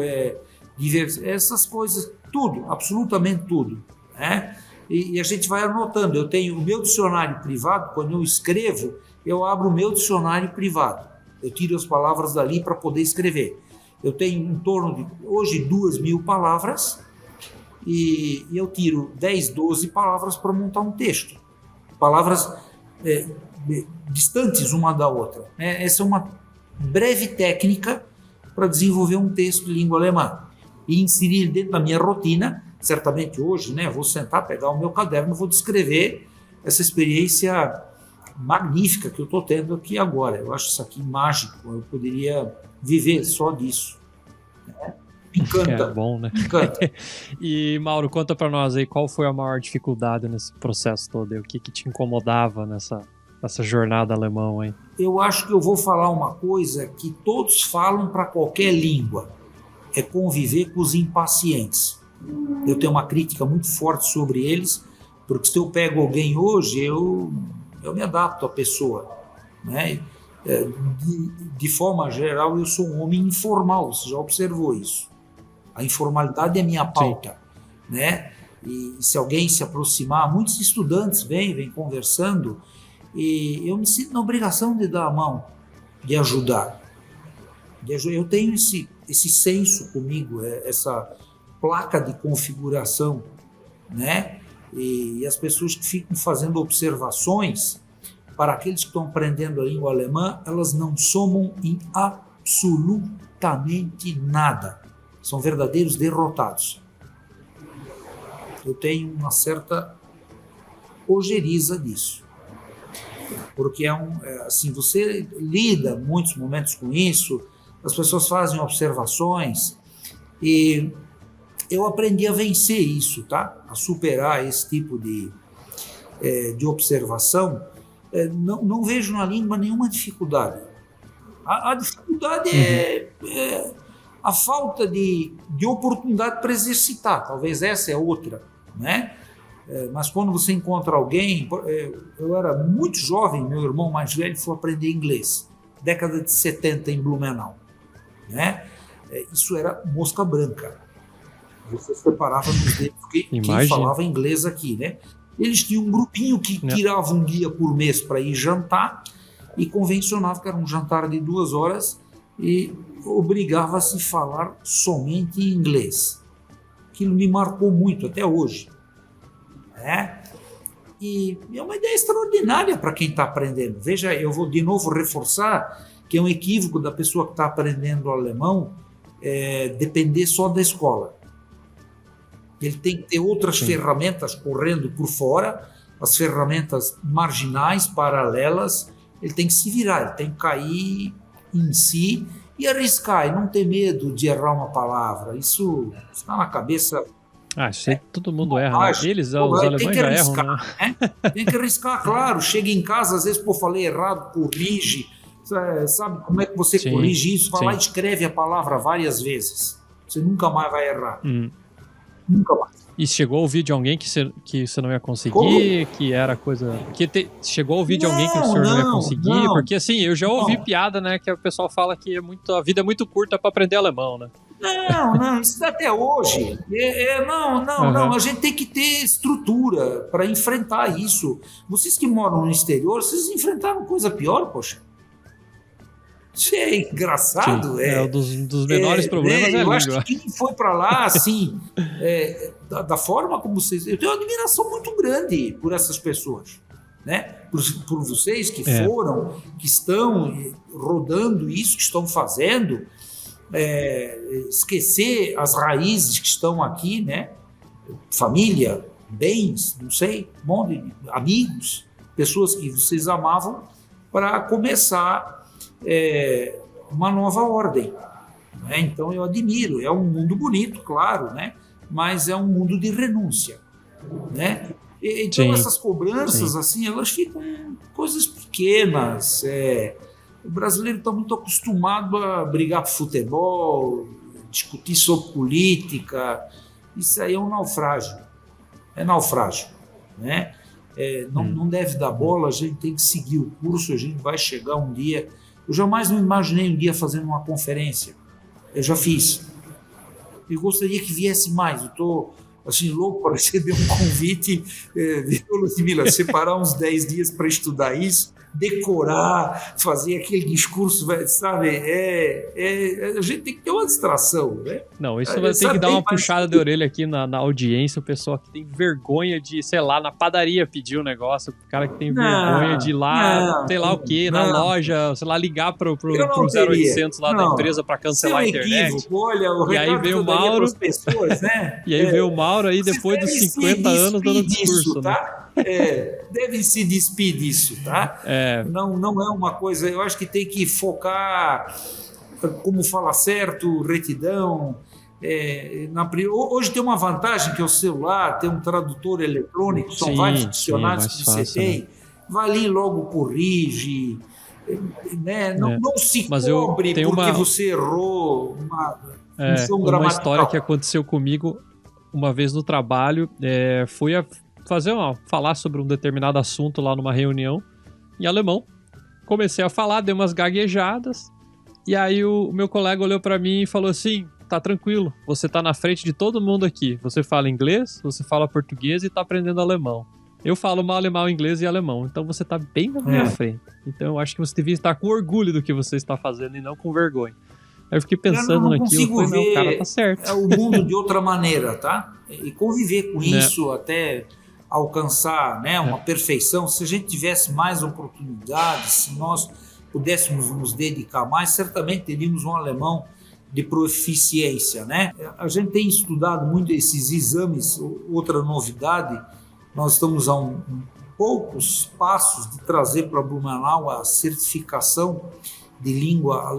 diversão, essas coisas, tudo, absolutamente tudo, né? E a gente vai anotando. Eu tenho o meu dicionário privado, quando eu escrevo, eu abro o meu dicionário privado. Eu tiro as palavras dali para poder escrever. Eu tenho em torno de, hoje, 2.000 palavras e eu tiro 10, 12 palavras para montar um texto. Palavras distantes uma da outra. Essa é uma breve técnica para desenvolver um texto de língua alemã e inserir dentro da minha rotina. Certamente hoje, né, vou sentar, pegar o meu caderno e vou descrever essa experiência magnífica que eu estou tendo aqui agora. Eu acho isso aqui mágico, eu poderia viver só disso. Me encanta. É bom, né? Me encanta. E, Mauro, conta para nós aí, qual foi a maior dificuldade nesse processo todo? O que te incomodava nessa jornada alemão aí? Eu acho que eu vou falar uma coisa que todos falam para qualquer língua, é conviver com os impacientes. Eu tenho uma crítica muito forte sobre eles, porque se eu pego alguém hoje, eu me adapto à pessoa, né? De forma geral, eu sou um homem informal, você já observou isso. A informalidade é minha pauta, né? E se alguém se aproximar, muitos estudantes vêm conversando, e eu me sinto na obrigação de dar a mão, de ajudar. Eu tenho esse senso comigo, essa placa de configuração, né? E as pessoas que ficam fazendo observações, para aqueles que estão aprendendo a língua alemã, elas não somam em absolutamente nada. São verdadeiros derrotados. Eu tenho uma certa ojeriza disso. Porque assim, você lida muitos momentos com isso, as pessoas fazem observações, e eu aprendi a vencer isso, tá? A superar esse tipo de observação. Não vejo na língua nenhuma dificuldade. A dificuldade é a falta de oportunidade para exercitar. Talvez essa é outra, né? Mas quando você encontra alguém... Eu era muito jovem, meu irmão mais velho foi aprender inglês. Década de 70 em Blumenau, né? Isso era mosca branca. Você separava nos dedos quem falava inglês aqui, né? Eles tinham um grupinho que tirava um dia por mês para ir jantar e convencionava que era um jantar de 2 horas e obrigava-se a falar somente em inglês. Aquilo me marcou muito até hoje. E é uma ideia extraordinária para quem está aprendendo. Veja, eu vou de novo reforçar que é um equívoco da pessoa que está aprendendo alemão depender só da escola. Ele tem que ter outras ferramentas correndo por fora, as ferramentas marginais, paralelas. Ele tem que se virar, ele tem que cair em si e arriscar, e não ter medo de errar uma palavra. Isso está na cabeça. Isso aí todo mundo erra, né? Eles, os alemães já erram, né? Tem que arriscar, claro. Chega em casa, às vezes, falei errado, corrige. Sabe como é que você corrige isso? Vai lá e escreve a palavra várias vezes. Você nunca mais vai errar. Nunca mais. E chegou a ouvir de alguém que você não ia conseguir, que era coisa... Chegou a ouvir de alguém que o senhor não ia conseguir? Não. Porque assim, eu já ouvi piada, né, que o pessoal fala que a vida é muito curta para aprender alemão, né? Não, isso até hoje. Não, a gente tem que ter estrutura para enfrentar isso. Vocês que moram no exterior, vocês enfrentaram coisa pior, poxa. Isso é engraçado. Um dos menores problemas é a língua. Eu acho que quem foi para lá, assim, da forma como vocês... Eu tenho uma admiração muito grande por essas pessoas, né? Por vocês que foram, que estão rodando isso, que estão fazendo, esquecer as raízes que estão aqui, né? Família, bens, não sei, um monte de amigos, pessoas que vocês amavam, para começar... uma nova ordem, né? Então eu admiro, é um mundo bonito, claro, né? Mas é um mundo de renúncia, né? Então essas cobranças assim, elas ficam coisas pequenas. O brasileiro está muito acostumado a brigar por futebol, discutir sobre política. Isso aí é um naufrágio, né? Não deve dar bola, a gente tem que seguir o curso, a gente vai chegar um dia. Eu jamais me imaginei um dia fazendo uma conferência. Eu já fiz. Eu gostaria que viesse mais. Eu estou assim, louco para receber um convite de Ludmila, separar uns 10 dias para estudar isso, decorar, fazer aquele discurso, sabe? A gente tem que ter uma distração, né? Não, isso vai ter que dar uma puxada de orelha aqui na audiência, o pessoal que tem vergonha de, sei lá, na padaria pedir um negócio, o cara que tem vergonha de ir lá, sei lá o quê, na loja, sei lá, ligar pro 0800 lá da empresa para cancelar a internet. Olha, e aí veio o Mauro, pessoas, né? E aí veio o Mauro aí depois dos 50 anos dando discurso, disso, tá? Devem se despir disso, tá? Não é uma coisa, eu acho que tem que focar, como fala certo, retidão. Hoje tem uma vantagem que é o celular, tem um tradutor eletrônico, são vários dicionários que você tem, né? Vai ali logo corrige, né? Não se cobre porque você errou uma história que aconteceu comigo uma vez no trabalho, fui falar sobre um determinado assunto lá numa reunião em alemão, comecei a falar, dei umas gaguejadas, e aí o meu colega olhou pra mim e falou assim, tá tranquilo, você tá na frente de todo mundo aqui, você fala inglês, você fala português e tá aprendendo alemão. Eu falo mal alemão, inglês e alemão, então você tá bem na minha frente. Então eu acho que você devia estar com orgulho do que você está fazendo e não com vergonha. Aí eu fiquei pensando naquilo, falei, não, o cara tá certo. O mundo de outra maneira, tá? E conviver com isso até alcançar, né, uma perfeição. Se a gente tivesse mais oportunidades, se nós pudéssemos nos dedicar mais, certamente teríamos um alemão de proficiência, né? A gente tem estudado muito esses exames. Outra novidade, nós estamos a poucos passos de trazer para Blumenau a certificação de língua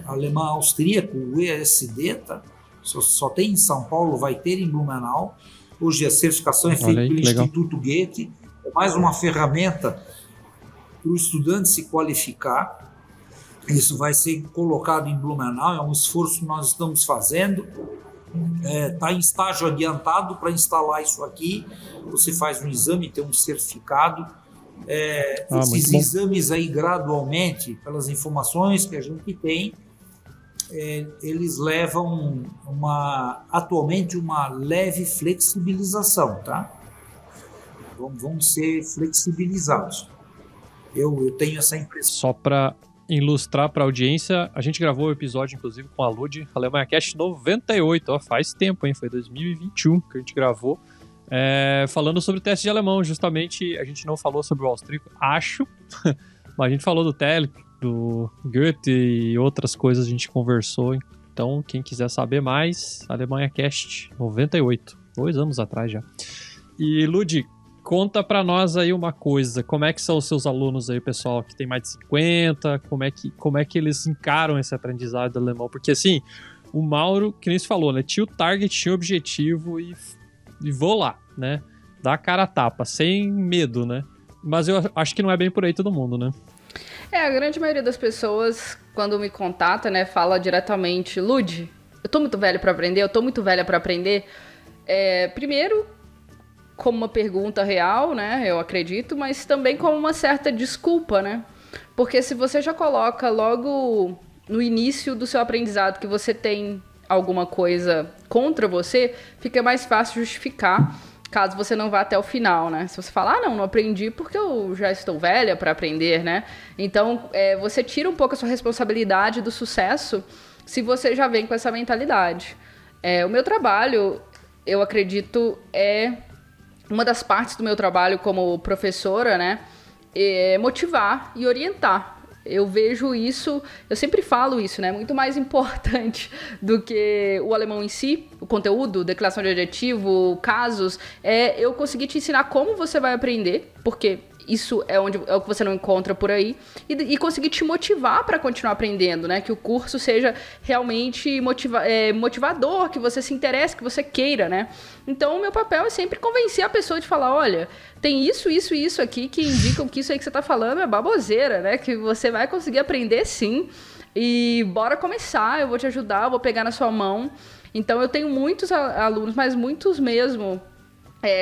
alemã austríaca, o ESD, tá? Só tem em São Paulo, vai ter em Blumenau. Hoje a certificação é feita pelo Instituto Goethe, é mais uma ferramenta para o estudante se qualificar. Isso vai ser colocado em Blumenau, é um esforço que nós estamos fazendo. Está em estágio adiantado para instalar isso aqui. Você faz um exame, tem um certificado. Esses exames aí, gradualmente, pelas informações que a gente tem, eles levam atualmente uma leve flexibilização, tá? Vão ser flexibilizados. Eu tenho essa impressão. Só para ilustrar para a audiência, a gente gravou o episódio, inclusive, com a Lud, AlemancastCast 98, ó, faz tempo, hein? Foi 2021 que a gente gravou, falando sobre o teste de alemão. Justamente, a gente não falou sobre o austríaco, acho, mas a gente falou do TELC, do Goethe e outras coisas a gente conversou. Então, quem quiser saber mais, AlemancastCast 98, 2 anos atrás já. E, Lud, conta pra nós aí uma coisa, como é que são os seus alunos aí, pessoal que tem mais de 50, como é que eles encaram esse aprendizado do alemão? Porque assim, o Mauro, que nem se falou, né, tinha o target, tinha o objetivo e vou lá, né, dá a cara a tapa, sem medo, né, mas eu acho que não é bem por aí todo mundo, né? A grande maioria das pessoas, quando me contata, né, fala diretamente, Lud, eu tô muito velho pra aprender, eu tô muito velha pra aprender. Primeiro, como uma pergunta real, né, eu acredito, mas também como uma certa desculpa, né? Porque se você já coloca logo no início do seu aprendizado que você tem alguma coisa contra você, fica mais fácil justificar caso você não vá até o final, né? Se você falar, não aprendi porque eu já estou velha para aprender, né? Então, você tira um pouco a sua responsabilidade do sucesso se você já vem com essa mentalidade. O meu trabalho, eu acredito, uma das partes do meu trabalho como professora, né, é motivar e orientar. Eu vejo isso, eu sempre falo isso, né, muito mais importante do que o alemão em si, o conteúdo, declaração de adjetivo, casos, eu conseguir te ensinar como você vai aprender, porque isso é o que você não encontra por aí, e conseguir te motivar para continuar aprendendo, né? Que o curso seja realmente motivador, que você se interesse, que você queira, né? Então, o meu papel é sempre convencer a pessoa de falar, olha, tem isso aqui que indicam que isso aí que você tá falando é baboseira, né? Que você vai conseguir aprender sim, e bora começar, eu vou te ajudar, eu vou pegar na sua mão. Então, eu tenho muitos alunos, mas muitos mesmo,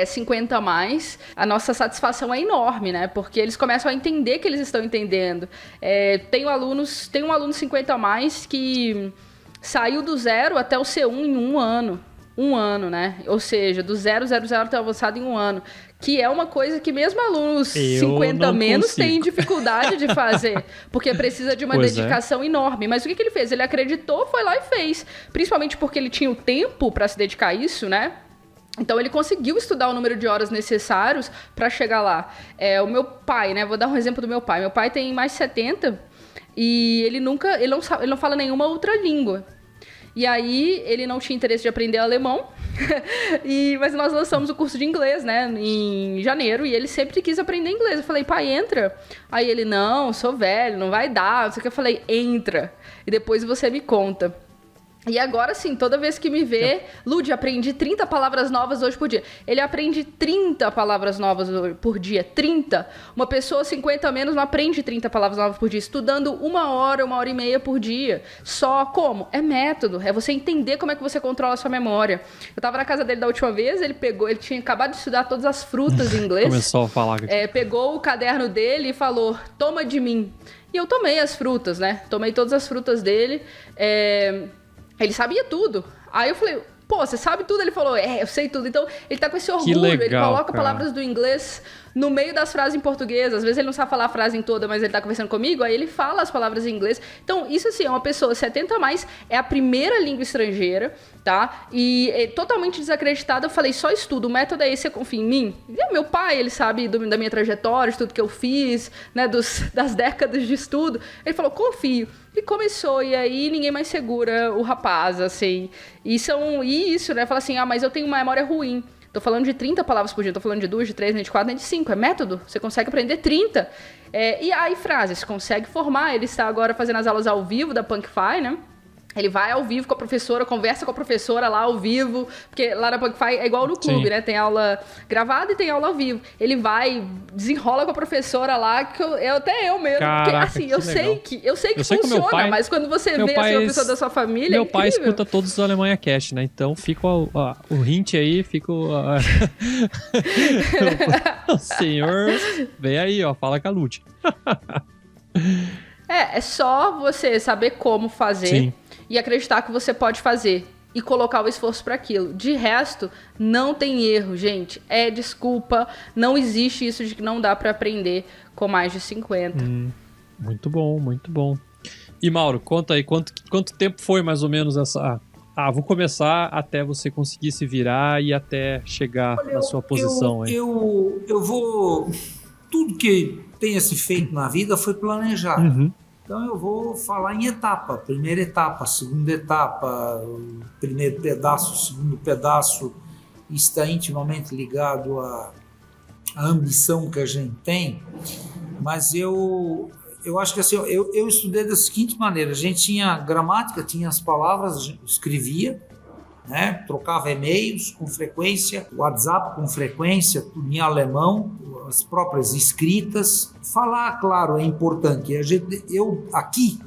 50 a mais, a nossa satisfação é enorme, né? Porque eles começam a entender que eles estão entendendo. Tem um aluno 50 a mais que saiu do 0 até o C1 em um ano. Um ano, né? Ou seja, do 0 até o avançado em um ano. Que é uma coisa que mesmo alunos 50 a menos têm dificuldade de fazer. Porque precisa de uma dedicação enorme. Mas o que ele fez? Ele acreditou, foi lá e fez. Principalmente porque ele tinha o tempo para se dedicar a isso, né? Então, ele conseguiu estudar o número de horas necessários para chegar lá. O meu pai, né? Vou dar um exemplo do meu pai. Meu pai tem mais de 70 e ele não fala nenhuma outra língua. E aí, ele não tinha interesse de aprender alemão. Mas nós lançamos o curso de inglês, né? Em janeiro. E ele sempre quis aprender inglês. Eu falei, pai, entra. Aí ele, não, sou velho, não vai dar. Só que eu falei, entra. E depois você me conta. E agora sim, toda vez que me vê, Lud, aprendi 30 palavras novas hoje por dia. Ele aprende 30 palavras novas por dia, 30. Uma pessoa 50 a menos não aprende 30 palavras novas por dia, estudando 1 hora e meia por dia. Só como? É método, é você entender como é que você controla a sua memória. Eu tava na casa dele da última vez, ele tinha acabado de estudar todas as frutas em inglês. Começou a falar. Pegou o caderno dele e falou, toma de mim. E eu tomei as frutas, né? Tomei todas as frutas dele. Ele sabia tudo. Aí eu falei, pô, você sabe tudo? Ele falou, eu sei tudo. Então, ele tá com esse orgulho. Legal, ele coloca cara. palavras do inglês no meio das frases em português. Às vezes ele não sabe falar a frase em toda, mas ele tá conversando comigo, aí ele fala as palavras em inglês. Então, isso assim, é uma pessoa 70 a mais, é a primeira língua estrangeira, tá? E é totalmente desacreditada. Eu falei, só estudo, o método é esse, você confia em mim? E meu pai, ele sabe da minha trajetória, de tudo que eu fiz, né, das décadas de estudo. Ele falou, confio. E começou, e aí ninguém mais segura o rapaz, assim. E isso, né? Fala assim, mas eu tenho uma memória ruim. Tô falando de 30 palavras por dia, tô falando de 2, de 3, nem de 4, nem de 5. É método, você consegue aprender 30. E aí, frases, consegue formar. Ele está agora fazendo as aulas ao vivo da Punkify, né? Ele vai ao vivo com a professora, conversa com a professora lá ao vivo, porque lá na Punkify é igual no clube, né? Tem aula gravada e tem aula ao vivo. Ele vai, desenrola com a professora lá, que até eu mesmo. Caraca, porque assim, eu sei que sei funciona, mas quando você vê assim, uma pessoa da sua família. Meu pai escuta todos os Alemanha Cast, né? Então fica o hint aí, fica o senhor. Vem aí, ó, fala com a Lud. É só você saber como fazer. Sim. E acreditar que você pode fazer e colocar o esforço para aquilo. De resto, não tem erro, gente. É desculpa, não existe isso de que não dá para aprender com mais de 50. Muito bom, muito bom. E Mauro, conta aí, quanto tempo foi mais ou menos essa... vou começar até você conseguir se virar e até chegar na sua posição. Eu vou... Tudo que tenha se feito na vida foi planejado. Uhum. Então eu vou falar em etapa. Primeira etapa, segunda etapa, primeiro pedaço, segundo pedaço. Está intimamente ligado à ambição que a gente tem. Mas eu acho que assim, eu estudei da seguinte maneira. A gente tinha gramática, tinha as palavras, a gente escrevia, né? Trocava e-mails com frequência, WhatsApp com frequência, tudo em alemão, as próprias escritas. Falar, claro, é importante.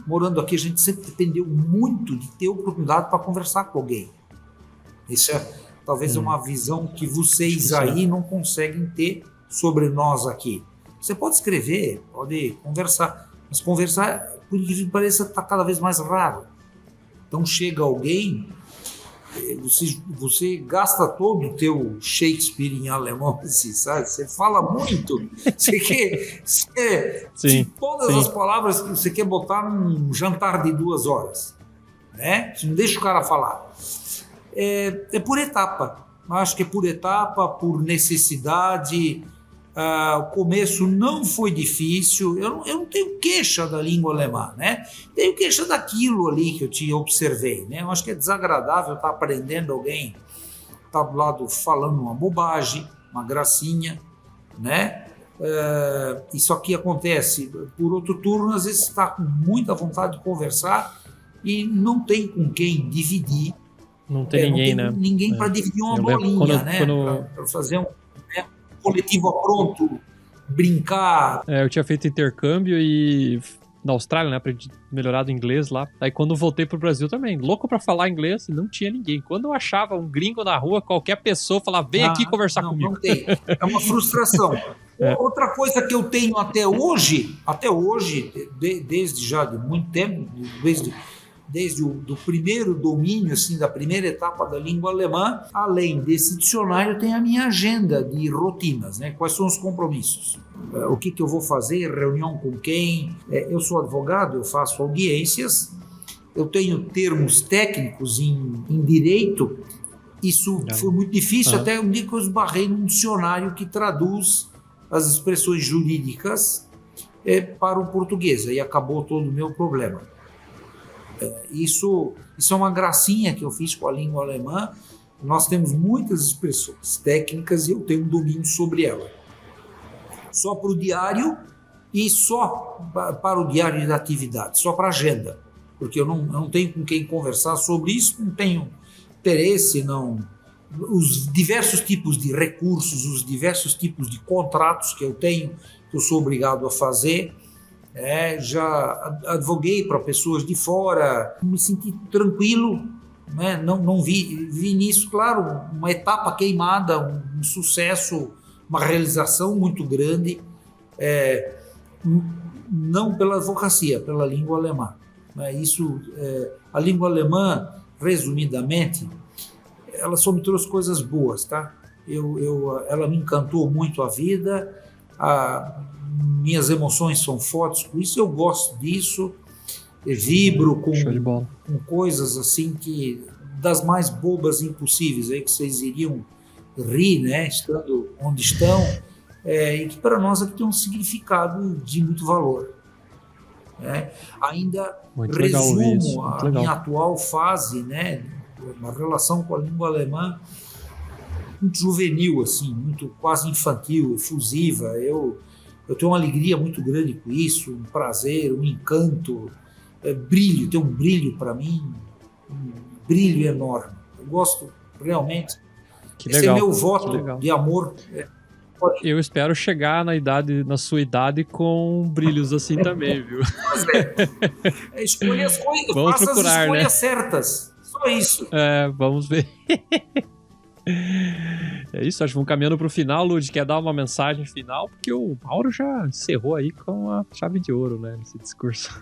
Morando aqui, a gente sempre dependeu muito de ter oportunidade para conversar com alguém. Isso é talvez uma visão que vocês aí não conseguem ter sobre nós aqui. Você pode escrever, pode conversar, mas conversar, por incrível que pareça, está cada vez mais raro. Então chega alguém... Você gasta todo o teu Shakespeare em alemão, assim, sabe? Você fala muito. Todas as palavras que você quer botar num jantar de 2 horas, né? Você não deixa o cara falar. É por etapa. Eu acho que é por etapa, por necessidade. O começo não foi difícil. Eu não tenho queixa da língua alemã, né? Tenho queixa daquilo ali que eu te observei, né? Eu acho que é desagradável estar aprendendo alguém tá do lado falando uma bobagem, uma gracinha, né? Isso aqui acontece por outro turno, às vezes está com muita vontade de conversar e não tem com quem dividir. Não tem ninguém, não tem ninguém para dividir uma bolinha, né? Para fazer um coletivo a pronto, brincar. Eu tinha feito intercâmbio e na Austrália, né, aprendi melhorado inglês lá. Aí quando voltei pro Brasil também, louco pra falar inglês, não tinha ninguém. Quando eu achava um gringo na rua, qualquer pessoa falava, vem aqui conversar comigo. Não tem. É uma frustração. Outra coisa que eu tenho até hoje, desde já de muito tempo, desde o primeiro domínio, assim, da primeira etapa da língua alemã, além desse dicionário, tem a minha agenda de rotinas, né? Quais são os compromissos? O que eu vou fazer, reunião com quem? Eu sou advogado, eu faço audiências, eu tenho termos técnicos em direito. Isso foi muito difícil, até um dia que eu esbarrei num dicionário que traduz as expressões jurídicas para o português, aí acabou todo o meu problema. Isso é uma gracinha que eu fiz com a língua alemã. Nós temos muitas expressões técnicas e eu tenho um domínio sobre ela. Só para o diário e só para o diário de atividade, só para a agenda. porque eu não tenho com quem conversar sobre isso, não tenho interesse, não. Os diversos tipos de recursos, os diversos tipos de contratos que eu tenho, que eu sou obrigado a fazer, já advoguei para pessoas de fora, me senti tranquilo, né? Não vi nisso, claro, uma etapa queimada, um sucesso, uma realização muito grande, não pela advocacia, pela língua alemã. A língua alemã, resumidamente, ela só me trouxe coisas boas, tá? Ela me encantou muito a vida, minhas emoções são fortes com isso, eu gosto disso, vibro com coisas assim das mais bobas impossíveis, aí que vocês iriam rir, né? Estando onde estão, e que para nós aqui tem um significado de muito valor. Ainda muito resumo a minha atual fase, né? Uma relação com a língua alemã muito juvenil, assim, muito quase infantil, efusiva. Eu tenho uma alegria muito grande com isso, um prazer, um encanto, brilho, tem um brilho para mim, um brilho enorme. Eu gosto realmente. Esse é meu voto de amor. Eu espero chegar na sua idade com brilhos assim também, viu? Mas escolha as coisas, vamos faça procurar, as escolhas né? certas. Só isso. Vamos ver. É isso, acho que vamos caminhando para o final. Lud, quer dar uma mensagem final? Porque o Mauro já encerrou aí com a chave de ouro, né? Nesse discurso.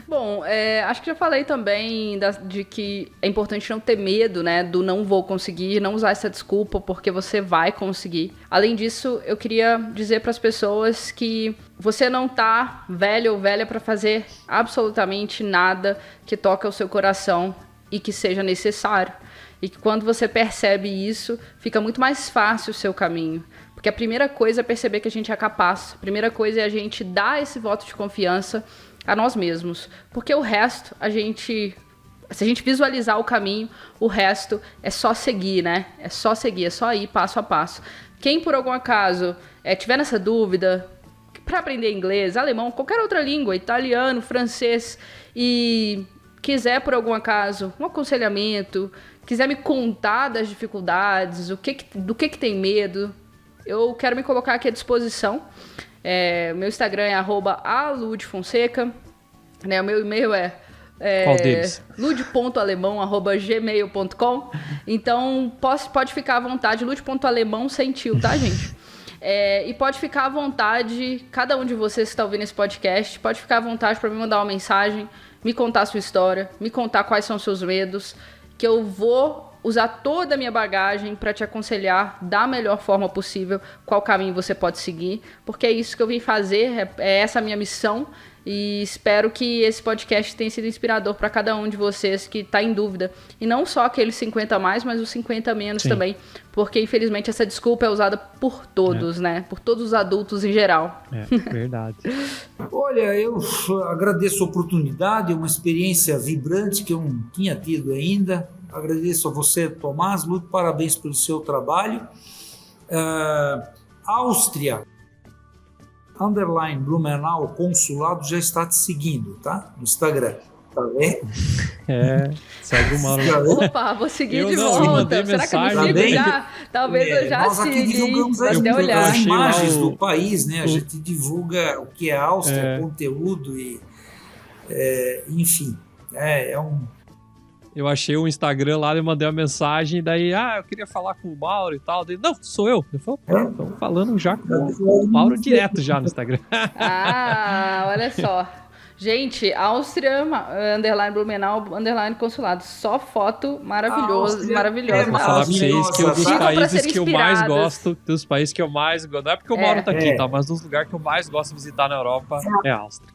Bom, acho que já falei também de que é importante não ter medo, né, do não vou conseguir, não usar essa desculpa, porque você vai conseguir. Além disso, eu queria dizer para as pessoas que você não tá velho ou velha para fazer absolutamente nada que toque ao seu coração e que seja necessário. E que quando você percebe isso, fica muito mais fácil o seu caminho. Porque a primeira coisa é perceber que a gente é capaz. A primeira coisa é a gente dar esse voto de confiança a nós mesmos, porque o resto, se a gente visualizar o caminho, o resto é só seguir, né? É só seguir, é só ir passo a passo. Quem por algum acaso tiver nessa dúvida, para aprender inglês, alemão, qualquer outra língua, italiano, francês, e quiser por algum acaso um aconselhamento, quiser me contar das dificuldades, do que tem medo, eu quero me colocar aqui à disposição. Meu Instagram é @aludfonseca, né? O meu e-mail qual deles? lud.alemão@gmail.com. Então pode ficar à vontade, lud.alemão sem tio, tá, gente? E pode ficar à vontade, cada um de vocês que está ouvindo esse podcast, pode ficar à vontade para me mandar uma mensagem, me contar a sua história, me contar quais são os seus medos, que eu vou usar toda a minha bagagem para te aconselhar da melhor forma possível qual caminho você pode seguir, porque é isso que eu vim fazer, é essa a minha missão, e espero que esse podcast tenha sido inspirador para cada um de vocês que está em dúvida. E não só aqueles 50 a mais, mas os 50 a menos também, porque infelizmente essa desculpa é usada por todos, né? Por todos os adultos em geral. Verdade. Olha, eu agradeço a oportunidade, uma experiência vibrante que eu não tinha tido ainda. Agradeço a você, Tomás, muito parabéns pelo seu trabalho. Áustria, _Blumenau, consulado, já está te seguindo, tá? No Instagram, tá vendo? Segue o Mauro. Opa, vou seguir de volta. Será que eu me sigo já? Talvez eu já nós aqui divulgamos as imagens do país, né? A gente divulga o que é Áustria, conteúdo e enfim, Eu achei o Instagram lá, eu mandei uma mensagem, daí, eu queria falar com o Mauro e tal. Daí, não, sou eu. Eu falei, estamos falando já com o Mauro direto já no Instagram. Olha só. Gente, Áustria, _Blumenau, _consulado. Só foto maravilhosa. Vou falar pra vocês que é um dos países que eu mais gosto, não é porque o Mauro tá aqui, tá? Mas dos lugares que eu mais gosto de visitar na Europa é a Áustria.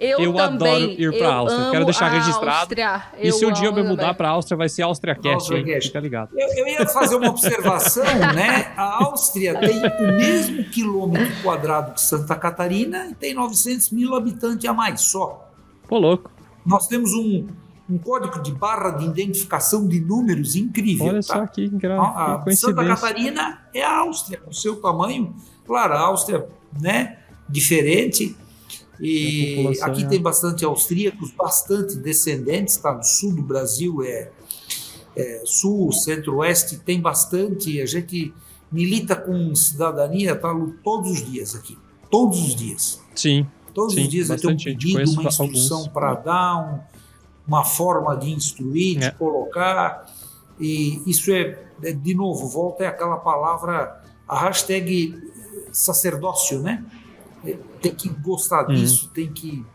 Eu adoro ir pra Áustria. Quero deixar registrado. E se um dia eu me mudar pra Áustria, vai ser AustriaCast, hein? Fica ligado. Eu ia fazer uma observação, né? A Áustria tem o mesmo quilômetro quadrado que Santa Catarina e tem 900 mil habitantes a mais só. Pô, louco. Nós temos um código de barra de identificação de números incrível. Olha só que coincidência. Santa Catarina é a Áustria, o seu tamanho. Claro, a Áustria, né? Diferente. E aqui tem bastante austríacos, bastante descendentes, tá? No sul do Brasil, sul, centro-oeste, tem bastante. A gente milita com cidadania, tá? Todos os dias aqui. Todos os dias. Sim. Todos os dias vai ter um pedido, uma instrução para dar, uma forma de instruir, de colocar. E isso de novo, volta àquela palavra, a hashtag sacerdócio, né? Tem que gostar disso, tem que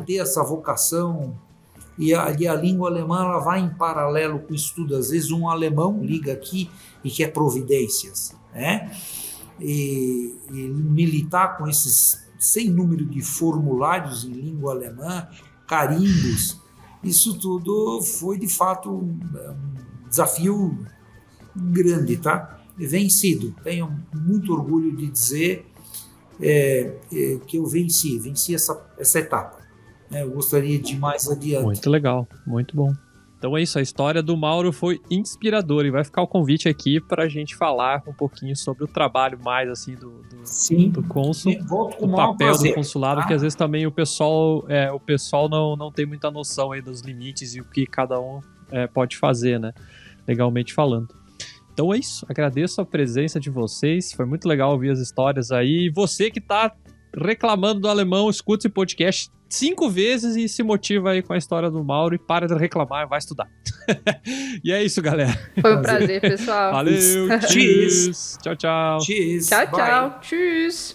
ter essa vocação. E a língua alemã ela vai em paralelo com o estudo. Às vezes um alemão liga aqui e quer providências, né? E militar com esses sem número de formulários em língua alemã, carimbos, isso tudo foi de fato um desafio grande, tá? Vencido. Tenho muito orgulho de dizer que eu venci essa etapa. Eu gostaria de ir mais adiante. Muito legal, muito bom. Então é isso, a história do Mauro foi inspiradora e vai ficar o convite aqui para a gente falar um pouquinho sobre o trabalho mais assim do cônsul, o papel do consulado, que às vezes também o pessoal não tem muita noção aí dos limites e o que cada um pode fazer, né? Legalmente falando. Então é isso, agradeço a presença de vocês, foi muito legal ouvir as histórias aí. E você que tá reclamando do alemão, escuta esse podcast 5 vezes e se motiva aí com a história do Mauro e para de reclamar e vai estudar. E é isso, galera. Foi um prazer, pessoal. Valeu, tchau, tchau. Tchau, tchau. Tchau.